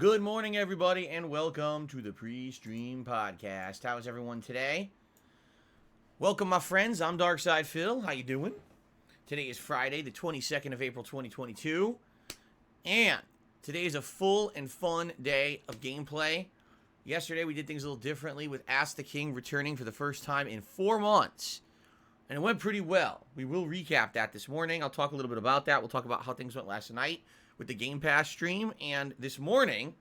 Good morning, everybody, and welcome to the PreStream podcast. How is everyone today? Welcome, my friends. I'm Darkside Phil. How you doing? Today is Friday, the 22nd of April, 2022, and today is a full and fun day of gameplay. Yesterday, we did things a little differently with Ask the King returning for the first time in 4 months, and it went pretty well. We will recap that this morning. I'll talk a little bit about that. We'll talk about how things went last night with the Gamepass stream, and this morning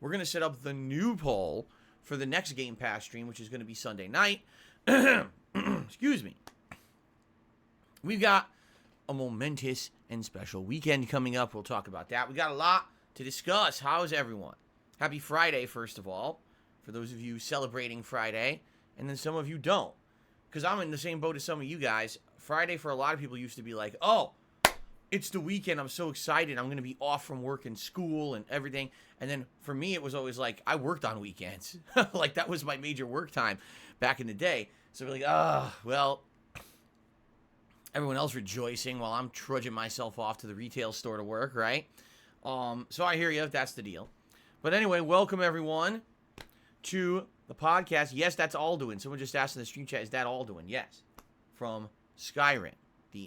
we're going to set up the new poll for the next Gamepass stream, which is going to be Sunday night. Excuse me. We've got a momentous and special weekend coming up. We'll talk about that. We got a lot to discuss. How is everyone? Happy Friday, first of all, for those of you celebrating Friday, and then some of you don't, because I'm in the same boat as some of you guys. Friday for a lot of people used to be like, oh, it's the weekend, I'm so excited, I'm going to be off from work and school and everything. And then for me, it was always like, I worked on weekends. Like, that was my major work time back in the day. So we're like, well, everyone else rejoicing while I'm trudging myself off to the retail store to work, right? So I hear you if that's the deal. But anyway, welcome everyone to the podcast. Yes, that's Alduin. Someone just asked in the stream chat, is that Alduin? Yes, from Skyrim.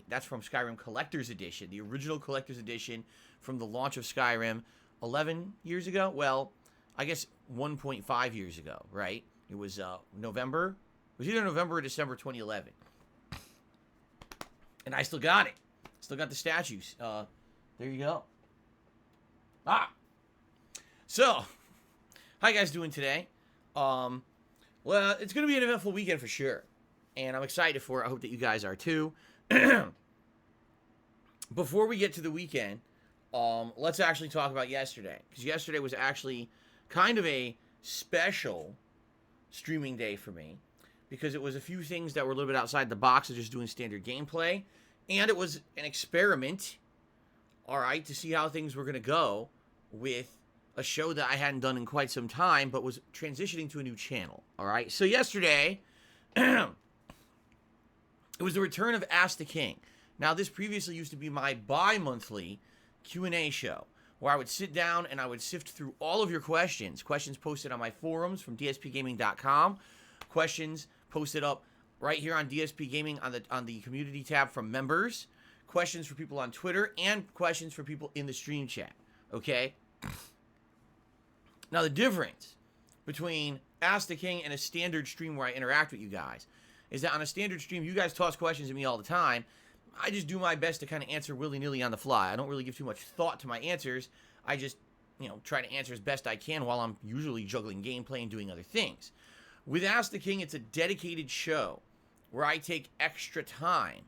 That's from Skyrim Collector's Edition, the original Collector's Edition from the launch of Skyrim 11 years ago. Well, I guess 1.5 years ago, right? It was November. It was either November or December 2011. And I still got it. Still got the statues. There you go. So, how you guys doing today? Well, it's going to be an eventful weekend for sure. And I'm excited for it. I hope that you guys are too. Before we get to the weekend, let's actually talk about yesterday. Because yesterday was actually kind of a special streaming day for me. Because it was a few things that were a little bit outside the box of just doing standard gameplay. And it was an experiment, alright, to see how things were going to go with a show that I hadn't done in quite some time, but was transitioning to a new channel, alright? So yesterday, it was the return of Ask the King. Now, this previously used to be my bi-monthly Q&A show, where I would sit down and I would sift through all of your questions posted on my forums from DSPGaming.com, questions posted up right here on DSPGaming on the community tab from members, questions for people on Twitter, and questions for people in the stream chat, okay? Now, the difference between Ask the King and a standard stream where I interact with you guys is that on a standard stream, you guys toss questions at me all the time. I just do my best to kind of answer willy-nilly on the fly. I don't really give too much thought to my answers. I just, try to answer as best I can while I'm usually juggling gameplay and doing other things. With Ask the King, it's a dedicated show where I take extra time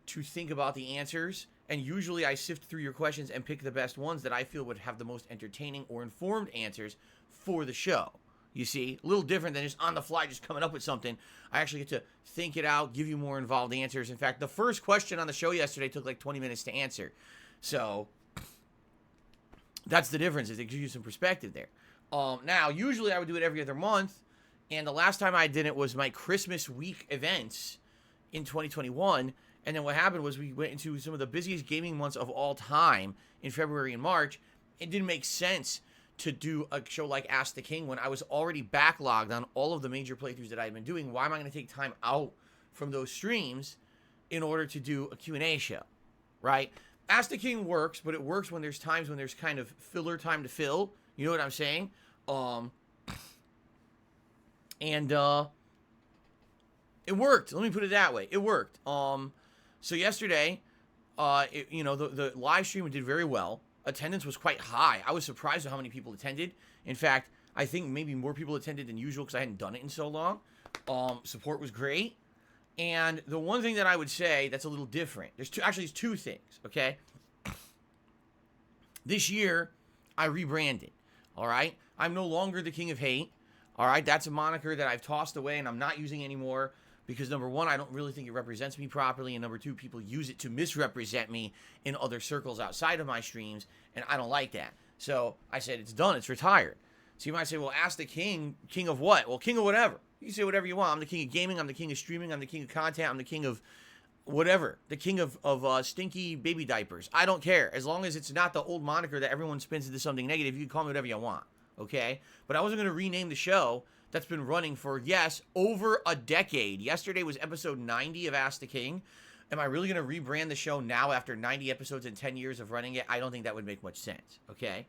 to think about the answers, and usually I sift through your questions and pick the best ones that I feel would have the most entertaining or informed answers for the show. You see, a little different than just on the fly, just coming up with something. I actually get to think it out, give you more involved answers. In fact, the first question on the show yesterday took like 20 minutes to answer. So, that's the difference, is it gives you some perspective there. Now, usually I would do it every other month, and the last time I did it was my Christmas week events in 2021. And then what happened was we went into some of the busiest gaming months of all time in February and March. It didn't make sense to do a show like Ask the King when I was already backlogged on all of the major playthroughs that I've been doing. Why am I going to take time out from those streams in order to do a Q&A show, right? Ask the King works, but it works when there's times when there's kind of filler time to fill. You know what I'm saying? It worked. Let me put it that way. It worked. So yesterday, the live stream did very well. Attendance was quite high. I was surprised at how many people attended. In fact, I think maybe more people attended than usual because I hadn't done it in so long. Support was great. And the one thing that I would say that's a little different, there's two things, okay? This year, I rebranded, all right? I'm no longer the King of Hate, all right? That's a moniker that I've tossed away and I'm not using anymore because, number one, I don't really think it represents me properly, and number two, people use it to misrepresent me in other circles outside of my streams, and I don't like that. So I said, it's done, it's retired. So you might say, well, Ask the King, king of what? Well, king of whatever. You can say whatever you want. I'm the king of gaming, I'm the king of streaming, I'm the king of content, I'm the king of whatever, the king of stinky baby diapers. I don't care. As long as it's not the old moniker that everyone spins into something negative, you can call me whatever you want, okay? But I wasn't going to rename the show that's been running for, yes, over a decade. Yesterday was episode 90 of Ask the King. Am I really going to rebrand the show now after 90 episodes and 10 years of running it? I don't think that would make much sense, okay?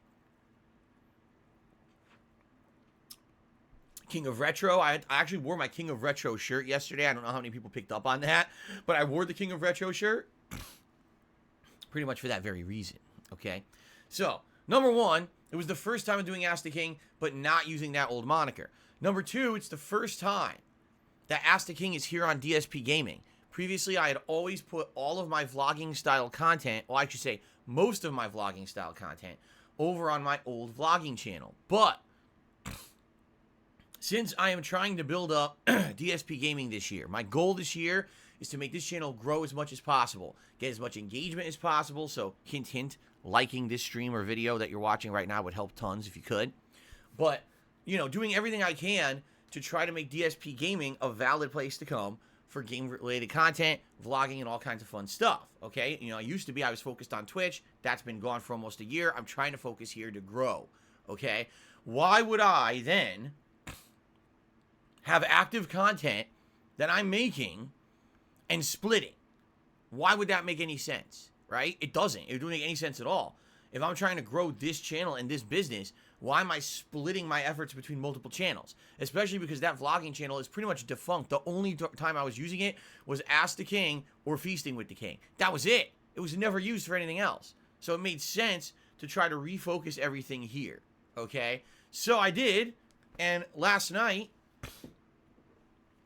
King of Retro. I actually wore my King of Retro shirt yesterday. I don't know how many people picked up on that, but I wore the King of Retro shirt pretty much for that very reason, okay? So, number one, it was the first time I'm doing Ask the King, but not using that old moniker. Number two, it's the first time that Ask the King is here on DSPGaming. Previously, I had always put all of my vlogging style content, well, I should say most of my vlogging style content, over on my old vlogging channel. But since I am trying to build up DSPGaming this year, my goal this year is to make this channel grow as much as possible, get as much engagement as possible. So, hint, hint, liking this stream or video that you're watching right now would help tons if you could. But, you know, doing everything I can to try to make DSPGaming a valid place to come for game-related content, vlogging, and all kinds of fun stuff, okay? You know, I was focused on Twitch. That's been gone for almost a year. I'm trying to focus here to grow, okay? Why would I then have active content that I'm making and splitting? Why would that make any sense, right? It doesn't. It doesn't make any sense at all. If I'm trying to grow this channel and this business, why am I splitting my efforts between multiple channels? Especially because that vlogging channel is pretty much defunct. The only time I was using it was Ask the King or Feasting with the King. That was it. It was never used for anything else. So it made sense to try to refocus everything here, okay? So I did, and last night,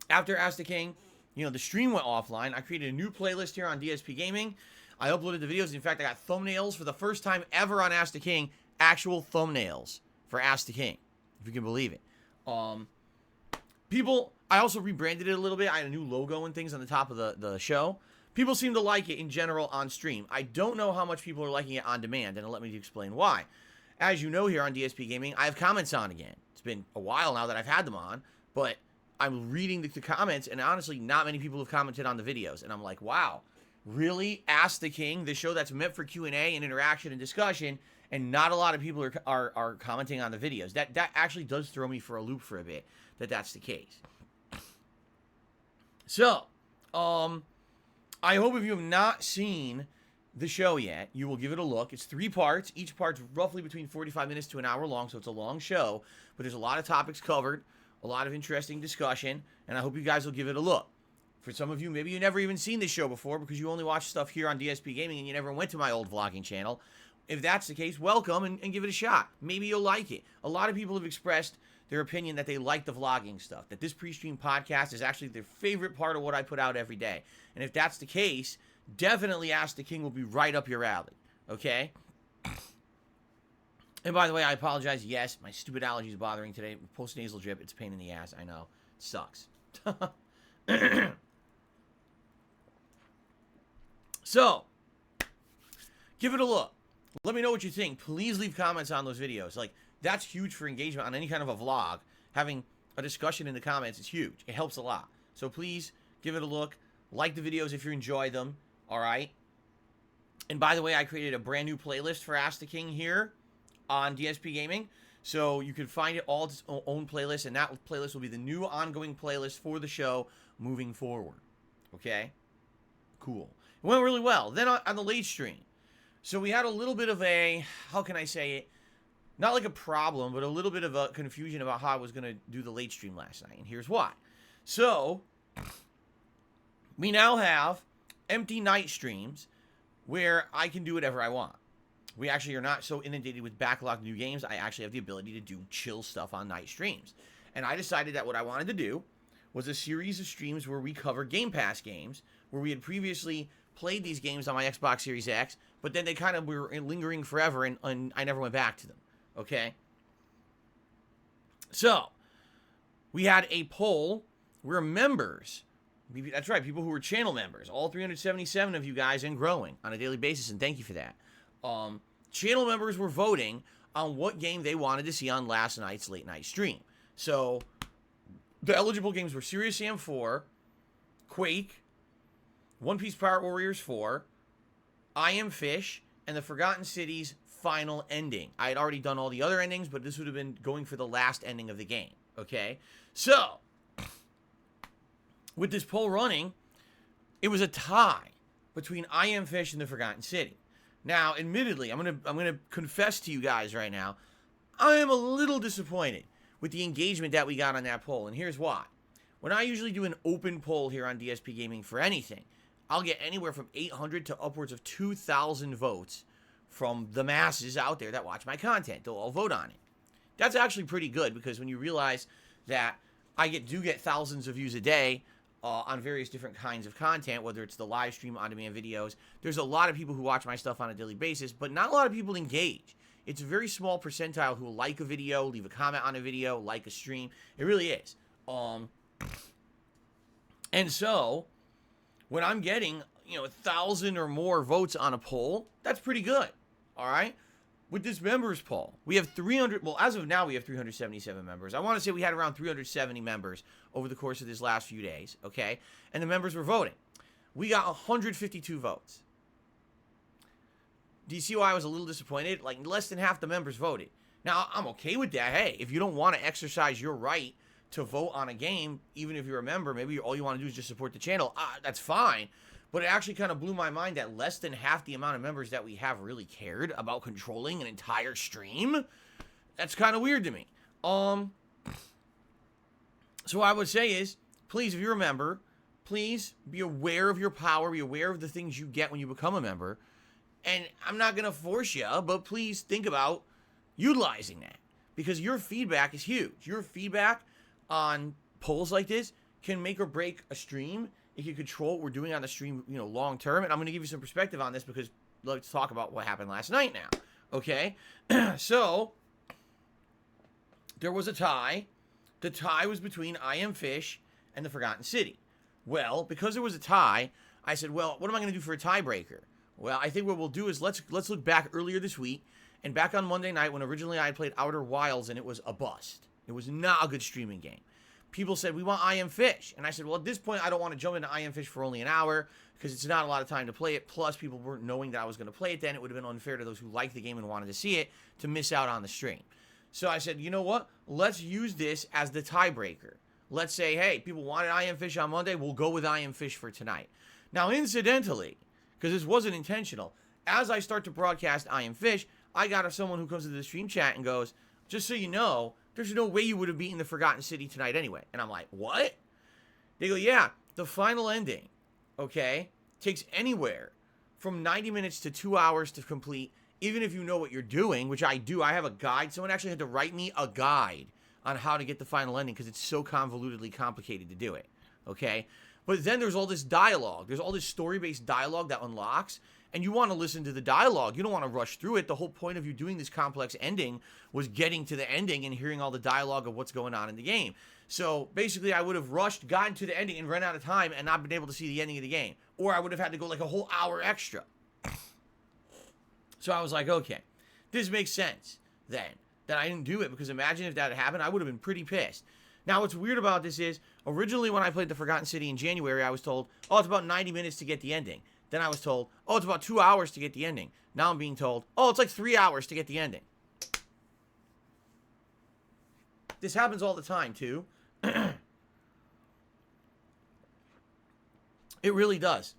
after Ask the King, you know, the stream went offline. I created a new playlist here on DSPGaming. I uploaded the videos. In fact, I got thumbnails for the first time ever on Ask the King. Actual thumbnails for Ask the King, if you can believe it. I also rebranded it a little bit. I had a new logo and things on the top of the show. People seem to like it in general on stream. I don't know how much people are liking it on demand, and let me explain why. As you know, here on DSPGaming, I have comments on again. It's been a while now that I've had them on, but I'm reading the comments, and honestly, not many people have commented on the videos. And I'm like, wow, really? Ask the King, the show that's meant for Q&A and interaction and discussion, and not a lot of people are commenting on the videos. That actually does throw me for a loop for a bit, that's the case. So, I hope if you have not seen the show yet, you will give it a look. It's 3 parts. Each part's roughly between 45 minutes to an hour long, so it's a long show. But there's a lot of topics covered, a lot of interesting discussion, and I hope you guys will give it a look. For some of you, maybe you've never even seen this show before because you only watch stuff here on DSPGaming and you never went to my old vlogging channel. If that's the case, welcome and give it a shot. Maybe you'll like it. A lot of people have expressed their opinion that they like the vlogging stuff, that this PreStream podcast is actually their favorite part of what I put out every day. And if that's the case, definitely Ask the King will be right up your alley, okay? And by the way, I apologize. Yes, my stupid allergies are bothering today. Post-nasal drip, it's a pain in the ass. I know. It sucks. So, give it a look. Let me know what you think. Please leave comments on those videos. Like, that's huge for engagement on any kind of a vlog. Having a discussion in the comments is huge. It helps a lot. So please give it a look. Like the videos if you enjoy them. All right? And by the way, I created a brand new playlist for Ask the King here on DSPGaming. So you can find it all its own playlist, and that playlist will be the new ongoing playlist for the show moving forward. Okay? Cool. It went really well. Then on the late stream, so we had a little bit of a, how can I say it? Not like a problem, but a little bit of a confusion about how I was going to do the late stream last night. And here's why. So, we now have empty night streams where I can do whatever I want. We actually are not so inundated with backlogged new games. I actually have the ability to do chill stuff on night streams. And I decided that what I wanted to do was a series of streams where we cover Gamepass games, where we had previously played these games on my Xbox Series X, but then they kind of were lingering forever, and I never went back to them. Okay? So, we had a poll where members, that's right, people who were channel members, all 377 of you guys and growing on a daily basis, and thank you for that. Channel members were voting on what game they wanted to see on last night's late night stream. So, the eligible games were Serious Sam 4, Quake, One Piece Pirate Warriors 4, I Am Fish, and the Forgotten City's final ending. I had already done all the other endings, but this would have been going for the last ending of the game. Okay? So, with this poll running, it was a tie between I Am Fish and the Forgotten City. Now, admittedly, I'm gonna confess to you guys right now, I am a little disappointed with the engagement that we got on that poll, and here's why. When I usually do an open poll here on DSPGaming for anything, I'll get anywhere from 800 to upwards of 2,000 votes from the masses out there that watch my content. They'll all vote on it. That's actually pretty good, because when you realize that I do get thousands of views a day on various different kinds of content, whether it's the live stream, on-demand videos, there's a lot of people who watch my stuff on a daily basis, but not a lot of people engage. It's a very small percentile who will like a video, leave a comment on a video, like a stream. It really is. And so, when I'm getting, 1,000 or more votes on a poll, that's pretty good. All right? With this members poll, we have 300, well, as of now, we have 377 members. I want to say we had around 370 members over the course of this last few days, okay? And the members were voting. We got 152 votes. Do you see why I was a little disappointed? Like, less than half the members voted. Now, I'm okay with that. Hey, if you don't want to exercise your right to vote on a game, even if you're a member, maybe all you want to do is just support the channel, that's fine. But it actually kind of blew my mind that less than half the amount of members that we have really cared about controlling an entire stream. That's kind of weird to me. So what I would say is, please, if you're a member, please be aware of your power, be aware of the things you get when you become a member. And I'm not going to force you, but please think about utilizing that, because your feedback is huge. Your feedback on polls like this can make or break a stream. It can control what we're doing on the stream, long term. And I'm going to give you some perspective on this, because let's talk about what happened last night now. Okay? So, there was a tie. The tie was between I Am Fish and the Forgotten City. Well, because there was a tie, I said, well, what am I going to do for a tiebreaker? Well, I think what we'll do is let's look back earlier this week, and back on Monday night when originally I had played Outer Wilds and it was a bust. It was not a good streaming game. People said, we want I Am Fish. And I said, well, at this point, I don't want to jump into I Am Fish for only an hour, because it's not a lot of time to play it. Plus, people weren't knowing that I was going to play it then. It would have been unfair to those who liked the game and wanted to see it to miss out on the stream. So I said, you know what? Let's use this as the tiebreaker. Let's say, hey, people wanted I Am Fish on Monday. We'll go with I Am Fish for tonight. Now, incidentally, because this wasn't intentional, as I start to broadcast I Am Fish, I got someone who comes into the stream chat and goes, just so you know, there's no way you would have beaten the Forgotten City tonight anyway. And I'm like, what? They go, yeah, the final ending, okay, takes anywhere from 90 minutes to 2 hours to complete, even if you know what you're doing, which I do. I have a guide. Someone actually had to write me a guide on how to get the final ending, because it's so convolutedly complicated to do it, okay? But then there's all this dialogue. There's all this story-based dialogue that unlocks, and you want to listen to the dialogue. You don't want to rush through it. The whole point of you doing this complex ending was getting to the ending and hearing all the dialogue of what's going on in the game. So basically, I would have rushed, gotten to the ending, and run out of time and not been able to see the ending of the game. Or I would have had to go like a whole hour extra. So I was like, okay, this makes sense then, that I didn't do it, because imagine if that had happened, I would have been pretty pissed. Now, what's weird about this is, originally when I played the Forgotten City in January, I was told, oh, it's about 90 minutes to get the ending. Then I was told, oh, it's about 2 hours to get the ending. Now I'm being told, oh, it's like 3 hours to get the ending. This happens all the time, too. It really does.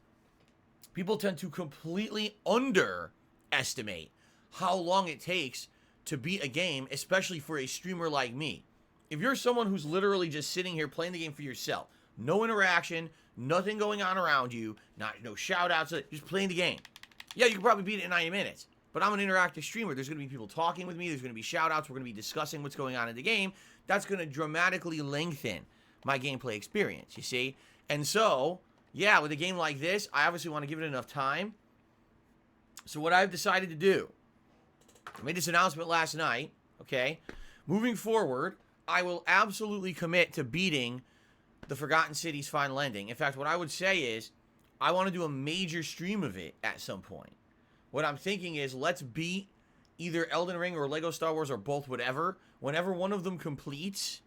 People tend to completely underestimate how long it takes to beat a game, especially for a streamer like me. If you're someone who's literally just sitting here playing the game for yourself, no interaction, nothing going on around you, no shout-outs, just playing the game. Yeah, you can probably beat it in 90 minutes, but I'm an interactive streamer. There's going to be people talking with me. There's going to be shout-outs. We're going to be discussing what's going on in the game. That's going to dramatically lengthen my gameplay experience, you see? And so, yeah, with a game like this, I obviously want to give it enough time. So what I've decided to do, I made this announcement last night, okay? Moving forward, I will absolutely commit to beating the Forgotten City's final ending. In fact, what I would say is, I want to do a major stream of it at some point. What I'm thinking is, let's beat either Elden Ring or Lego Star Wars or both, whatever. Whenever one of them completes,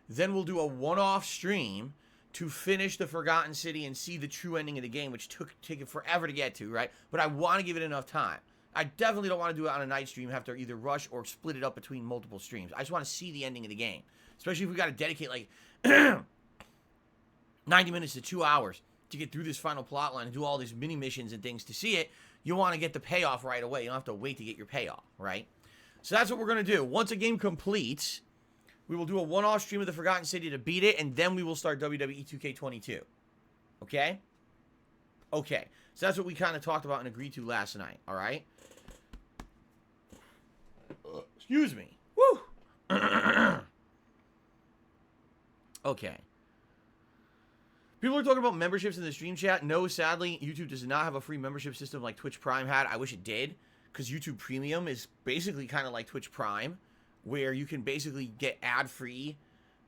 then we'll do a one-off stream to finish the Forgotten City and see the true ending of the game, which taken forever to get to, right? But I want to give it enough time. I definitely don't want to do it on a night stream, have to either rush or split it up between multiple streams. I just want to see the ending of the game, especially if we got to dedicate like 90 minutes to 2 hours to get through this final plot line and do all these mini missions and things to see it. You want to get the payoff right away. You don't have to wait to get your payoff, right? So that's what we're going to do. Once a game completes, we will do a one-off stream of the Forgotten City to beat it, and then we will start WWE 2K22. Okay? Okay. So that's what we kind of talked about and agreed to last night, all right? Excuse me. Woo! Okay. People are talking about memberships in the stream chat. No, sadly, YouTube does not have a free membership system like Twitch Prime had. I wish it did, because YouTube Premium is basically kind of like Twitch Prime, where you can basically get ad-free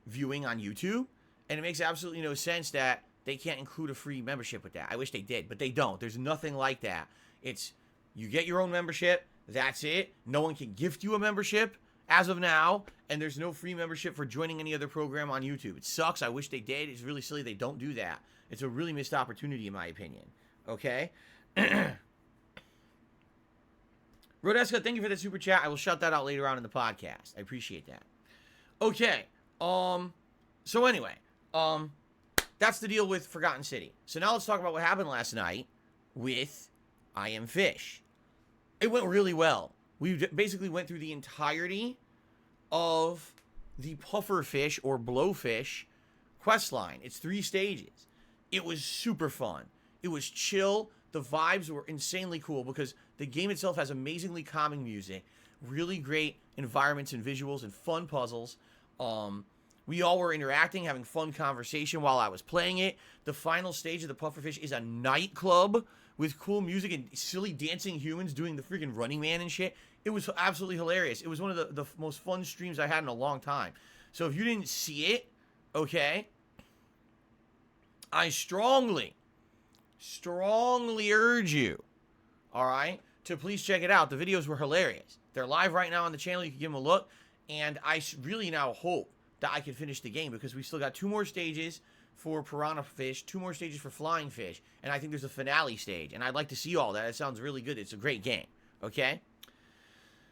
viewing on YouTube, and it makes absolutely no sense that they can't include a free membership with that. I wish they did, but they don't. There's nothing like that. It's, you get your own membership, that's it. No one can gift you a membership as of now, and there's no free membership for joining any other program on YouTube. It sucks. I wish they did. It's really silly they don't do that. It's a really missed opportunity, in my opinion. Okay? Rodeska, thank you for the super chat. I will shout that out later on in the podcast. I appreciate that. Okay. So anyway, that's the deal with Forgotten City. So now let's talk about what happened last night with I Am Fish. It went really well. We basically went through the entirety of the Pufferfish or Blowfish quest line. It's 3 stages. It was super fun. It was chill. The vibes were insanely cool because the game itself has amazingly calming music, really great environments and visuals, and fun puzzles. We all were interacting, having fun conversation while I was playing it. The final stage of the Pufferfish is a nightclub with cool music and silly dancing humans doing the freaking Running Man and shit. It was absolutely hilarious. It was one of the most fun streams I had in a long time. So if you didn't see it, okay, I strongly urge you, all right, to please check it out. The videos were hilarious. They're live right now on the channel. You can give them a look. And I really now hope that I can finish the game because we still got 2 more stages for Piranha Fish, 2 more stages for Flying Fish, and I think there's a finale stage. And I'd like to see all that. It sounds really good. It's a great game, okay?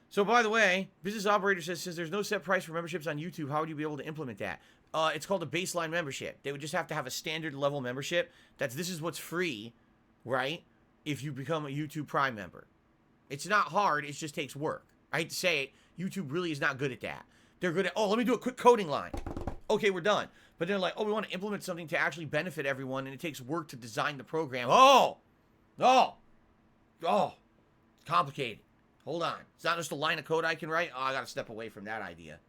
So, by the way, Business Operator says there's no set price for memberships on YouTube, how would you be able to implement that? It's called a baseline membership. They would just have to have a standard level membership. This is what's free, right, if you become a YouTube Prime member. It's not hard. It just takes work. I hate to say it. YouTube really is not good at that. They're good at, oh, let me do a quick coding line. Okay, we're done. But they're like, oh, we want to implement something to actually benefit everyone, and it takes work to design the program. It's complicated. Hold on. It's not just a line of code I can write. Oh, I got to step away from that idea.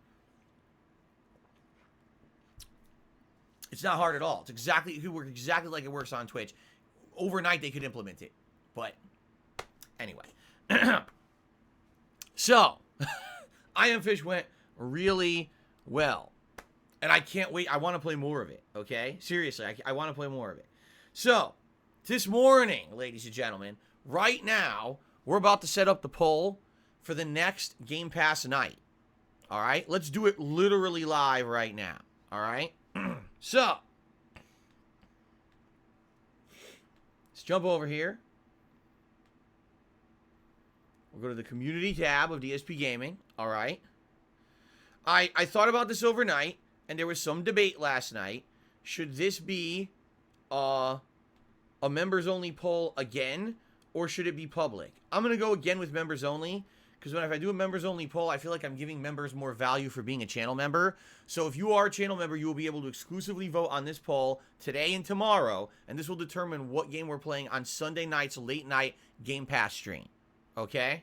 It's not hard at all. It could work exactly like it works on Twitch. Overnight, they could implement it. But, anyway. So, I Am Fish went really well. And I can't wait. I want to play more of it, okay? Seriously, I want to play more of it. So, this morning, ladies and gentlemen, right now, we're about to set up the poll for the next Game Pass night. All right? Let's do it literally live right now. All right? So, let's jump over here. We'll go to the community tab of DSPGaming. All right? I thought about this overnight, and there was some debate last night. Should this be a members-only poll again, or should it be public? I'm going to go again with members-only, because if I do a members-only poll, I feel like I'm giving members more value for being a channel member. So if you are a channel member, you will be able to exclusively vote on this poll today and tomorrow, and this will determine what game we're playing on Sunday night's late-night Game Pass stream. Okay?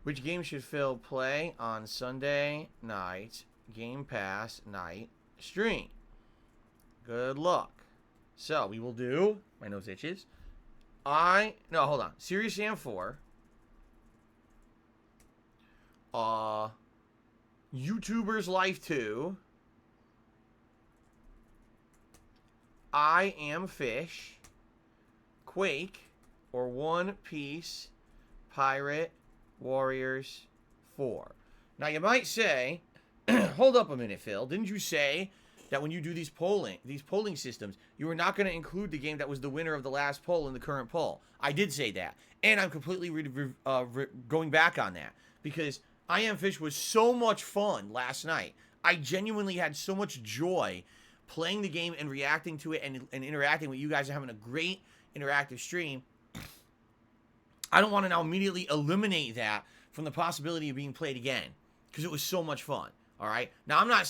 Which game should Phil play on Sunday night Game Pass night stream? Good luck. So, we will do, my nose itches, no, hold on, Serious Sam 4, YouTuber's Life 2, I Am Fish, Quake, or One Piece Pirate Warriors 4. Now, you might say, hold up a minute, Phil. Didn't you say that when you do these polling systems, you were not going to include the game that was the winner of the last poll in the current poll? I did say that. And I'm completely going back on that. Because I Am Fish was so much fun last night. I genuinely had so much joy playing the game and reacting to it and interacting with you guys and having a great interactive stream. I don't want to now immediately eliminate that from the possibility of being played again because it was so much fun. All right. Now, I'm not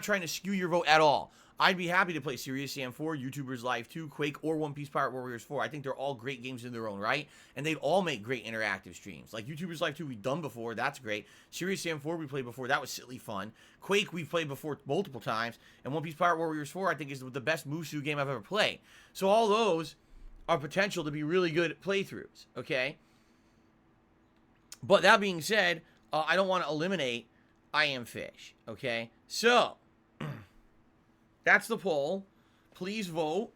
trying to skew your vote at all. I'd be happy to play Serious Sam 4, YouTubers Live 2, Quake, or One Piece Pirate Warriors 4. I think they're all great games in their own right, and they'd all make great interactive streams. Like YouTubers Live 2, we've done before. That's great. Serious Sam 4, we played before. That was silly fun. Quake, we've played before multiple times. And One Piece Pirate Warriors 4, I think, is the best Musou game I've ever played. So all those are potential to be really good playthroughs, okay? But that being said, I don't want to eliminate I Am Fish, okay? So, that's the poll. Please vote.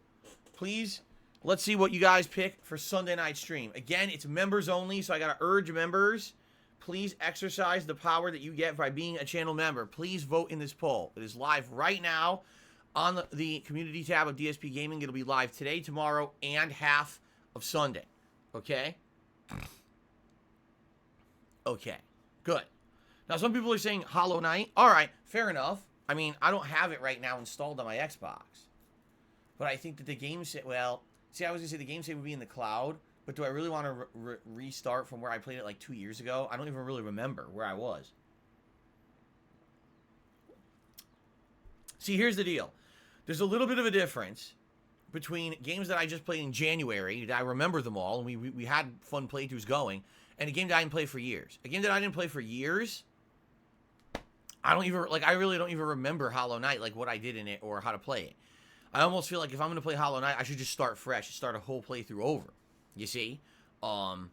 Please, let's see what you guys pick for Sunday night stream. Again, it's members only, so I got to urge members. Please exercise the power that you get by being a channel member. Please vote in this poll. It is live right now on the community tab of DSPGaming. It'll be live today, tomorrow, and half of Sunday. Okay? Okay. Good. Now, some people are saying Hollow Knight. All right, fair enough. I mean, I don't have it right now installed on my Xbox. But I think that the game set, well, see, I was going to say the game save would be in the cloud, but do I really want to restart from where I played it like 2 years ago? I don't even really remember where I was. See, here's the deal. There's a little bit of a difference between games that I just played in January, that I remember them all, and we had fun playthroughs going, and a game that I didn't play for years. A game that I didn't play for years, I really don't even remember Hollow Knight, like what I did in it or how to play it. I almost feel like if I'm going to play Hollow Knight, I should just start fresh, start a whole playthrough over. You see? Probably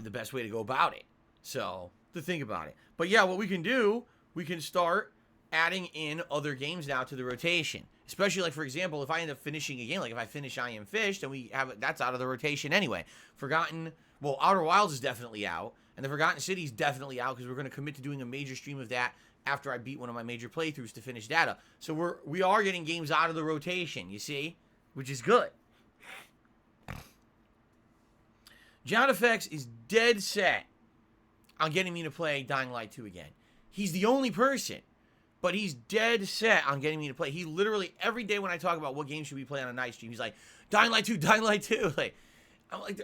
the best way to go about it. So, to think about it. But yeah, what we can do, we can start adding in other games now to the rotation. Especially, like, for example, if I end up finishing a game, like if I finish I Am Fish, then we have that's out of the rotation anyway. Outer Wilds is definitely out, and the Forgotten City is definitely out because we're going to commit to doing a major stream of that after I beat one of my major playthroughs to finish data. So we are getting games out of the rotation, you see? Which is good. John Effects is dead set on getting me to play Dying Light 2 again. He's the only person, but he's dead set on getting me to play. He literally, every day when I talk about what game should we play on a night stream, he's like, Dying Light 2, Dying Light 2. Like, I'm like,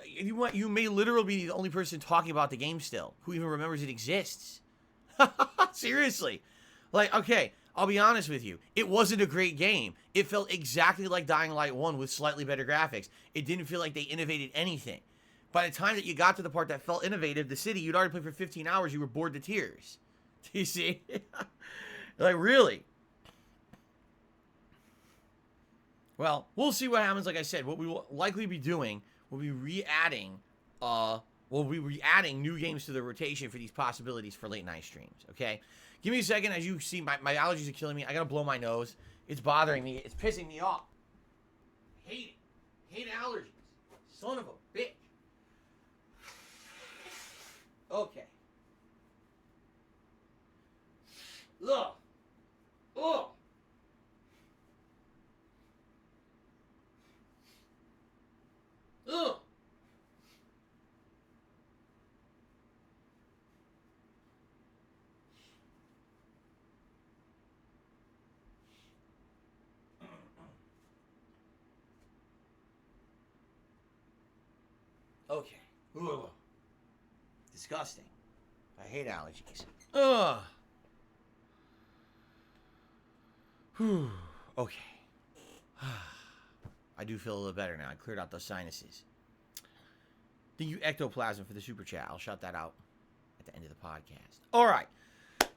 you may literally be the only person talking about the game still who even remembers it exists. Seriously. Like, okay, I'll be honest with you. It wasn't a great game. It felt exactly like Dying Light 1 with slightly better graphics. It didn't feel like they innovated anything. By the time that you got to the part that felt innovative, the city, you'd already played for 15 hours, you were bored to tears. Do you see? Like, really? Well, we'll see what happens. Like I said, what we will likely be doing, we'll be re-adding new games to the rotation for these possibilities for late night streams, okay? Give me a second. As you see, my allergies are killing me. I gotta blow my nose. It's bothering me. It's pissing me off. Hate it. Hate allergies. Son of a bitch. Okay. Ugh. Ugh. Ugh. Okay. Ugh. Disgusting. I hate allergies. Ugh. Whew. Okay. I do feel a little better now. I cleared out those sinuses. Thank you, Ectoplasm, for the super chat. I'll shout that out at the end of the podcast. All right.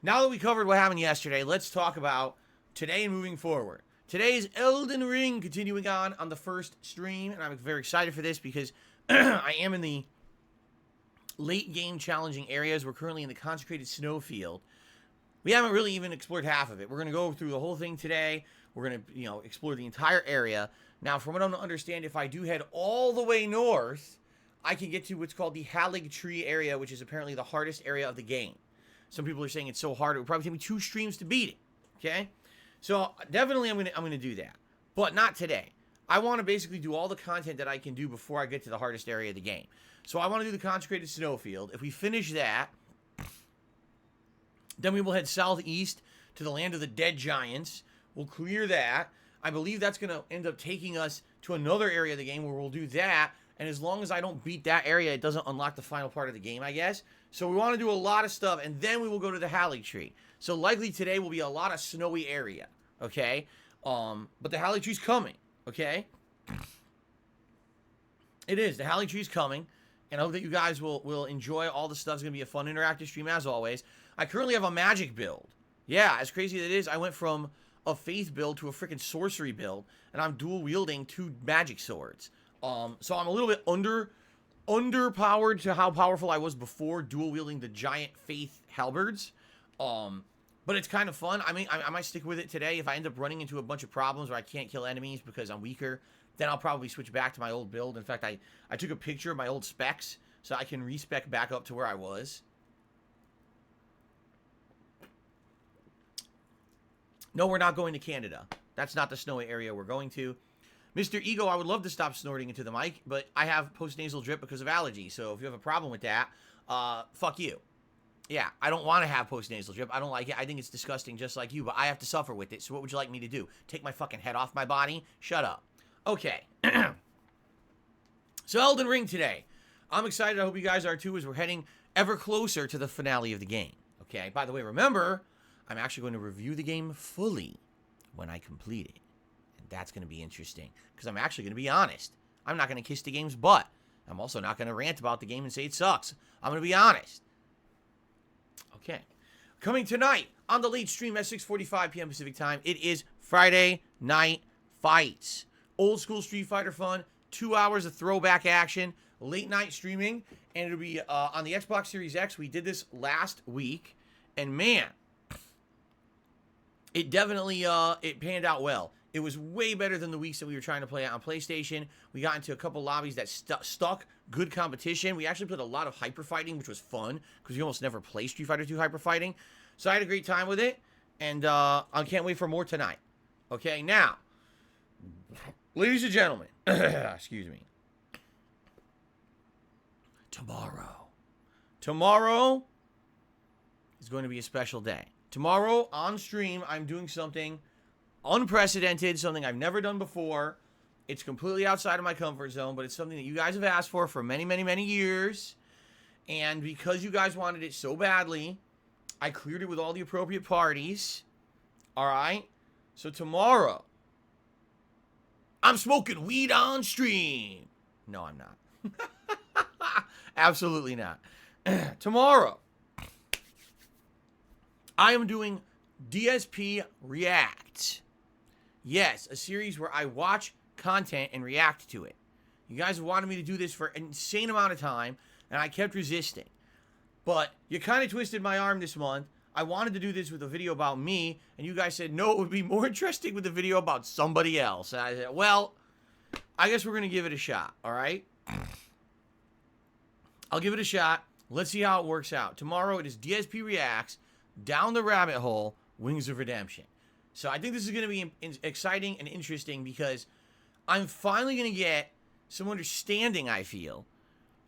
Now that we covered what happened yesterday, let's talk about today and moving forward. Today is Elden Ring continuing on the first stream, and I'm very excited for this because I am in the late game challenging areas. We're currently in the consecrated snowfield. We haven't really even explored half of it. We're going to go through the whole thing today. We're going to, explore the entire area. Now, from what I'm to understand, if I do head all the way north, I can get to what's called the Hallig Tree area, which is apparently the hardest area of the game. Some people are saying it's so hard, it would probably take me 2 streams to beat it, okay? So, definitely I'm gonna do that. But not today. I want to basically do all the content that I can do before I get to the hardest area of the game. So, I want to do the Consecrated Snowfield. If we finish that, then we will head southeast to the Land of the Dead Giants. We'll clear that. I believe that's going to end up taking us to another area of the game where we'll do that. And as long as I don't beat that area, it doesn't unlock the final part of the game, I guess. So we want to do a lot of stuff, and then we will go to the Hallig Tree. So likely today will be a lot of snowy area, okay? But the Hallig Tree's coming, okay? It is. The Hallig Tree's coming, and I hope that you guys will enjoy all the stuff. It's going to be a fun interactive stream, as always. I currently have a magic build. Yeah, as crazy as it is, I went from a faith build to a freaking sorcery build, and I'm dual wielding 2 magic swords. So I'm a little bit underpowered to how powerful I was before dual wielding the giant faith halberds. But it's kind of fun. I mean, I might stick with it today. If I end up running into a bunch of problems where I can't kill enemies because I'm weaker, then I'll probably switch back to my old build. In fact, I took a picture of my old specs so I can respec back up to where I was. No, we're not going to Canada. That's not the snowy area we're going to. Mr. Ego, I would love to stop snorting into the mic, but I have post-nasal drip because of allergy. So if you have a problem with that, fuck you. Yeah, I don't want to have post-nasal drip. I don't like it. I think it's disgusting just like you, but I have to suffer with it. So what would you like me to do? Take my fucking head off my body? Shut up. Okay. So Elden Ring today. I'm excited. I hope you guys are too as we're heading ever closer to the finale of the game. Okay, by the way, remember, I'm actually going to review the game fully when I complete it. And that's going to be interesting because I'm actually going to be honest. I'm not going to kiss the game's butt. I'm also not going to rant about the game and say it sucks. I'm going to be honest. Okay. Coming tonight on the late stream at 6:45 p.m. Pacific time, it is Friday Night Fights. Old school Street Fighter fun, 2 hours of throwback action, late night streaming, and it'll be on the Xbox Series X. We did this last week, and man, it definitely it panned out well. It was way better than the weeks that we were trying to play it on PlayStation. We got into a couple lobbies that stuck, good competition. We actually played a lot of hyper fighting, which was fun, because we almost never play Street Fighter 2 hyper fighting. So I had a great time with it, and I can't wait for more tonight. Okay, now, ladies and gentlemen, excuse me. Tomorrow is going to be a special day. Tomorrow, on stream, I'm doing something unprecedented, something I've never done before. It's completely outside of my comfort zone, but it's something that you guys have asked for many, many, many years. And because you guys wanted it so badly, I cleared it with all the appropriate parties. All right? So tomorrow, I'm smoking weed on stream. No, I'm not. Absolutely not. Tomorrow, I am doing DSP React. Yes, a series where I watch content and react to it. You guys wanted me to do this for an insane amount of time, and I kept resisting. But you kind of twisted my arm this month. I wanted to do this with a video about me, and you guys said, no, it would be more interesting with a video about somebody else. And I said, well, I guess we're going to give it a shot, all right? I'll give it a shot. Let's see how it works out. Tomorrow it is DSP Reacts, Down the Rabbit Hole, Wings of Redemption. So I think this is going to be exciting and interesting because I'm finally going to get some understanding, I feel,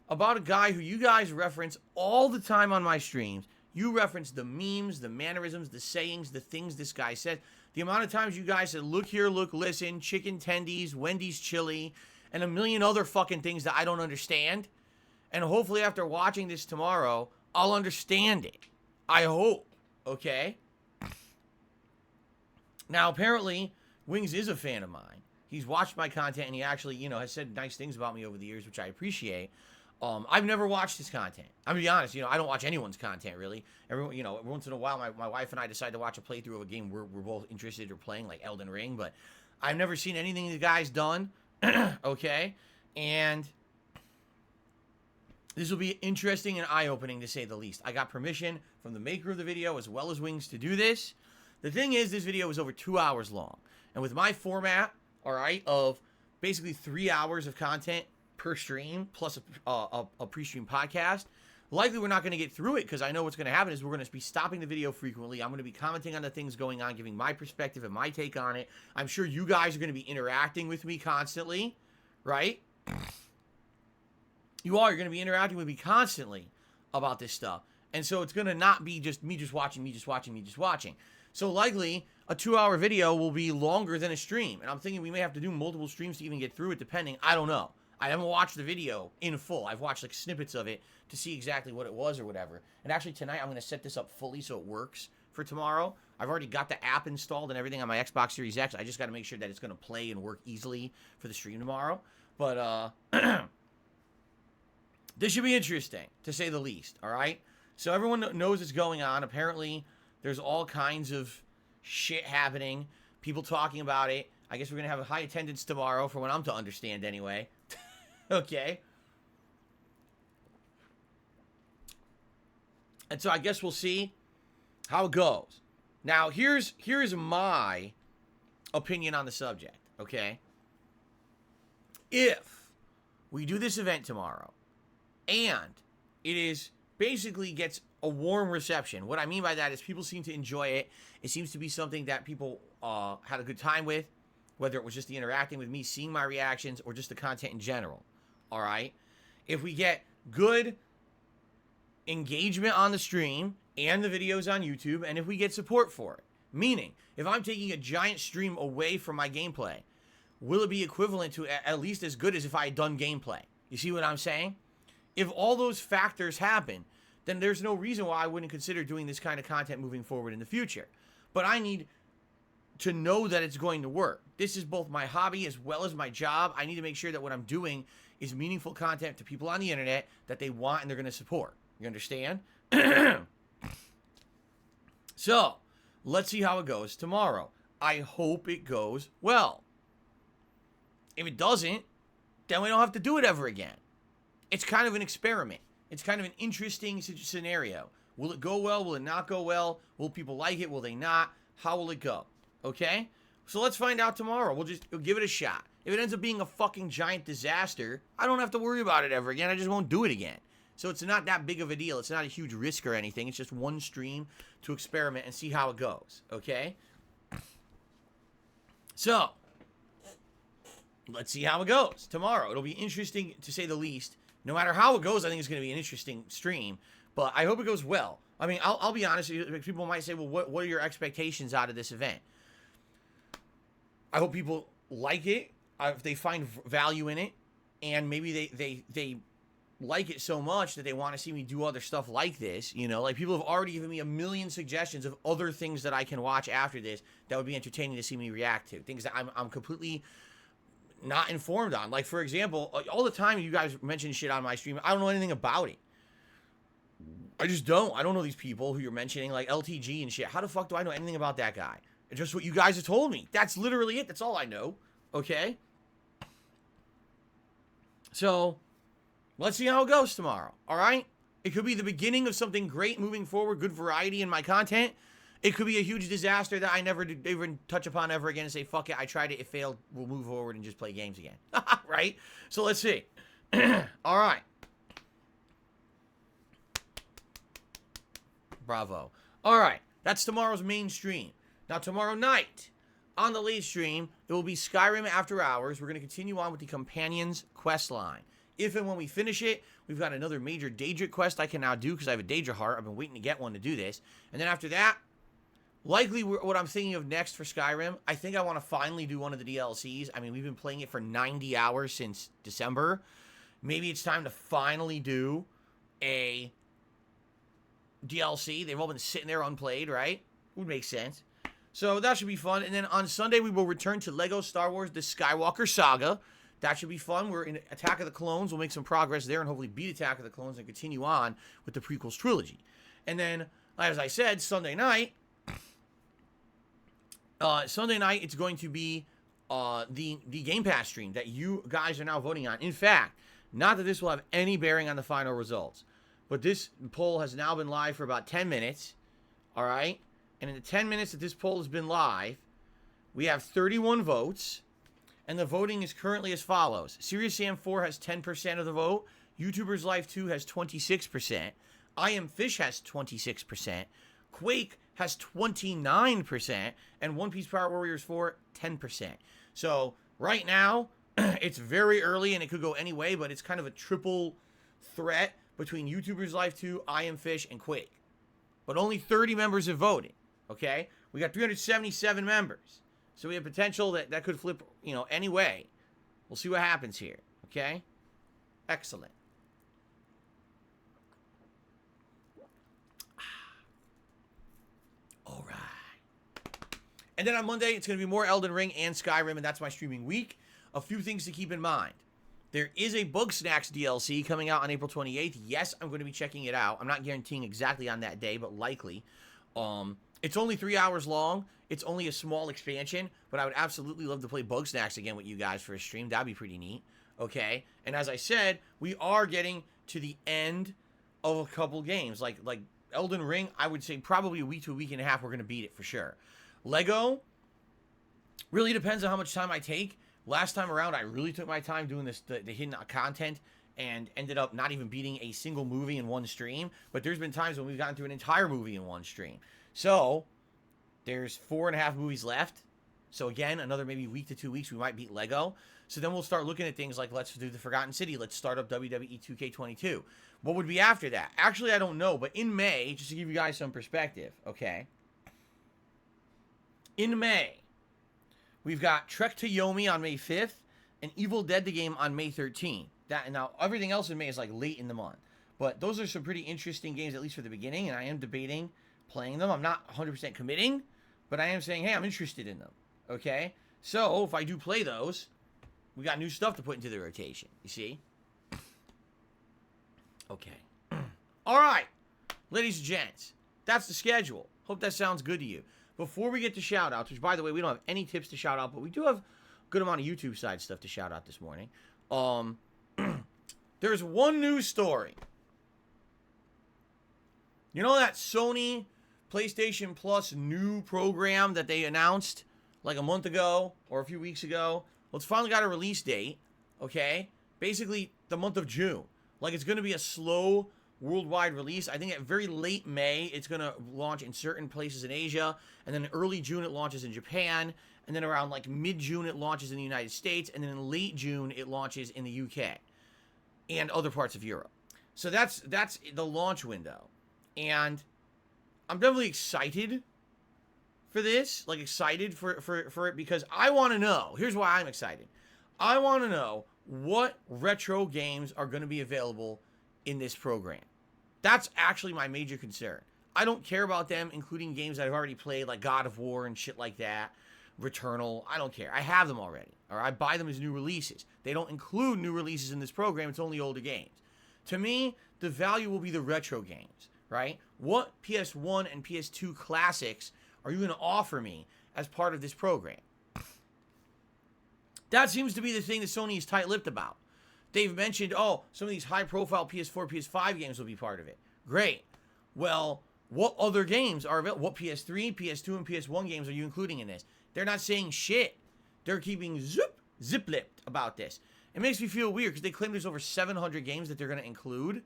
about a guy who you guys reference all the time on my streams. You reference the memes, the mannerisms, the sayings, the things this guy said. The amount of times you guys said, look here, look, listen, chicken tendies, Wendy's chili, and a million other fucking things that I don't understand. And hopefully after watching this tomorrow, I'll understand it. I hope. Okay? Now, apparently, Wings is a fan of mine. He's watched my content, and he actually, has said nice things about me over the years, which I appreciate. I've never watched his content. I'm going to be honest, I don't watch anyone's content, really. Every once in a while, my wife and I decide to watch a playthrough of a game we're both interested in playing, like Elden Ring, but I've never seen anything the guy's done. Okay? And this will be interesting and eye-opening, to say the least. I got permission from the maker of the video, as well as Wings, to do this. The thing is, this video is over 2 hours long. And with my format, all right, of basically 3 hours of content per stream plus a pre-stream podcast. Likely we're not going to get through it because I know what's going to happen is we're going to be stopping the video frequently. I'm going to be commenting on the things going on, giving my perspective and my take on it. I'm sure you guys are going to be interacting with me constantly, right? You're going to be interacting with me constantly about this stuff. And so it's going to not be just me just watching. So likely a 2-hour video will be longer than a stream. And I'm thinking we may have to do multiple streams to even get through it, depending. I don't know. I haven't watched the video in full. I've watched like snippets of it to see exactly what it was or whatever. And actually tonight I'm going to set this up fully so it works for tomorrow. I've already got the app installed and everything on my Xbox Series X. I just got to make sure that it's going to play and work easily for the stream tomorrow. But this should be interesting, to say the least, all right? So everyone knows what's going on. Apparently there's all kinds of shit happening, people talking about it. I guess we're going to have a high attendance tomorrow, from what I'm to understand anyway. Okay. And so I guess we'll see how it goes. Now, here's my opinion on the subject, okay? If we do this event tomorrow and it is basically gets a warm reception, what I mean by that is people seem to enjoy it. It seems to be something that people had a good time with, whether it was just the interacting with me, seeing my reactions, or just the content in general. All right? If we get good engagement on the stream and the videos on YouTube, and if we get support for it, meaning if I'm taking a giant stream away from my gameplay, will it be equivalent to at least as good as if I had done gameplay? You see what I'm saying? If all those factors happen, then there's no reason why I wouldn't consider doing this kind of content moving forward in the future. But I need to know that it's going to work. This is both my hobby as well as my job. I need to make sure that what I'm doing is meaningful content to people on the internet that they want and they're going to support. You understand? So, let's see how it goes tomorrow. I hope it goes well. If it doesn't, then we don't have to do it ever again. It's kind of an experiment. It's kind of an interesting scenario. Will it go well? Will it not go well? Will people like it? Will they not? How will it go? Okay? So let's find out tomorrow. We'll give it a shot. If it ends up being a fucking giant disaster, I don't have to worry about it ever again. I just won't do it again. So it's not that big of a deal. It's not a huge risk or anything. It's just one stream to experiment and see how it goes. Okay? So, let's see how it goes tomorrow. It'll be interesting, to say the least. No matter how it goes, I think it's going to be an interesting stream. But I hope it goes well. I mean, I'll be honest. People might say, well, what are your expectations out of this event? I hope people like it. If they find value in it. And maybe they like it so much that they want to see me do other stuff like this. You know, like people have already given me a million suggestions of other things that I can watch after this that would be entertaining to see me react to. Things that I'm completely not informed on. Like, for example, all the time you guys mention shit on my stream, I don't know anything about it. I just don't. I don't know these people who you're mentioning, like LTG and shit. How the fuck do I know anything about that guy? It's just what you guys have told me. That's literally it. That's all I know. Okay? So, let's see how it goes tomorrow. All right? It could be the beginning of something great moving forward, good variety in my content. It could be a huge disaster that I never even touch upon ever again and say, fuck it, I tried it, it failed, we'll move forward and just play games again. Right? So let's see. All right. Bravo. All right. That's tomorrow's main stream. Now, tomorrow night, on the late stream, it will be Skyrim After Hours. We're going to continue on with the Companions quest line. If and when we finish it, we've got another major Daedric quest I can now do because I have a Daedra heart. I've been waiting to get one to do this. And then after that, likely what I'm thinking of next for Skyrim, I think I want to finally do one of the DLCs. I mean, we've been playing it for 90 hours since December. Maybe it's time to finally do a DLC. They've all been sitting there unplayed, right? Would make sense. So that should be fun. And then on Sunday, we will return to LEGO Star Wars The Skywalker Saga. That should be fun. We're in Attack of the Clones. We'll make some progress there and hopefully beat Attack of the Clones and continue on with the prequels trilogy. And then, as I said, Sunday night, it's going to be the Gamepass stream that you guys are now voting on. In fact, not that this will have any bearing on the final results, but this poll has now been live for about 10 minutes, all right? And in the 10 minutes that this poll has been live, we have 31 votes, And the voting is currently as follows. Serious Sam 4 has 10% of the vote. YouTubers Life 2 has 26%. I Am Fish has 26%. Quake has 29%. And One Piece Power Warriors 4, 10%. So right now, it's very early and it could go any way, but it's kind of a triple threat between YouTubers Life 2, I Am Fish, and Quake. But only 30 members have voted, okay? We got 377 members. So we have potential that could flip, any way. We'll see what happens here, okay? Excellent. All right. And then on Monday, it's going to be more Elden Ring and Skyrim, and that's my streaming week. A few things to keep in mind. There is a Bugsnax DLC coming out on April 28th. Yes, I'm going to be checking it out. I'm not guaranteeing exactly on that day, but likely. It's only 3 hours long. It's only a small expansion, but I would absolutely love to play Bugsnax again with you guys for a stream. That'd be pretty neat. Okay? And as I said, we are getting to the end of a couple games. Like Elden Ring, I would say probably a week to a week and a half, we're going to beat it for sure. Lego, really depends on how much time I take. Last time around, I really took my time doing the hidden content and ended up not even beating a single movie in one stream. But there's been times when we've gotten through an entire movie in one stream. So, there's 4.5 movies left. So again, another maybe week to 2 weeks, we might beat Lego. So then we'll start looking at things like, let's do the Forgotten City. Let's start up WWE 2K22. What would be after that? Actually, I don't know. But in May, just to give you guys some perspective, okay? In May, we've got Trek to Yomi on May 5th and Evil Dead the game on May 13th. Now, everything else in May is like late in the month. But those are some pretty interesting games, at least for the beginning. And I am debating playing them. I'm not 100% committing, but I am saying, hey, I'm interested in them, okay? So, if I do play those, we got new stuff to put into the rotation, you see? Okay. All right, ladies and gents, that's the schedule. Hope that sounds good to you. Before we get to shout-outs, which, by the way, we don't have any tips to shout out, but we do have a good amount of YouTube side stuff to shout out this morning. There's one news story. You know that Sony PlayStation Plus new program that they announced like a month ago or a few weeks ago? Well, it's finally got a release date, okay? Basically, the month of June. Like, it's going to be a slow worldwide release. I think at very late May, it's going to launch in certain places in Asia. And then in early June, it launches in Japan. And then around like mid-June, it launches in the United States. And then in late June, it launches in the UK and other parts of Europe. So that's the launch window. And I'm definitely excited for this. Like, excited for it because I want to know. Here's why I'm excited. I want to know what retro games are going to be available in this program. That's actually my major concern. I don't care about them including games that I've already played, like God of War and shit like that. Returnal. I don't care. I have them already. Or I buy them as new releases. They don't include new releases in this program. It's only older games. To me, the value will be the retro games, right? What PS1 and PS2 classics are you going to offer me as part of this program? That seems to be the thing that Sony is tight-lipped about. They've mentioned, some of these high-profile PS4, PS5 games will be part of it. Great. Well, what other games are available? What PS3, PS2, and PS1 games are you including in this? They're not saying shit. They're keeping zip-lipped about this. It makes me feel weird because they claim there's over 700 games that they're going to include.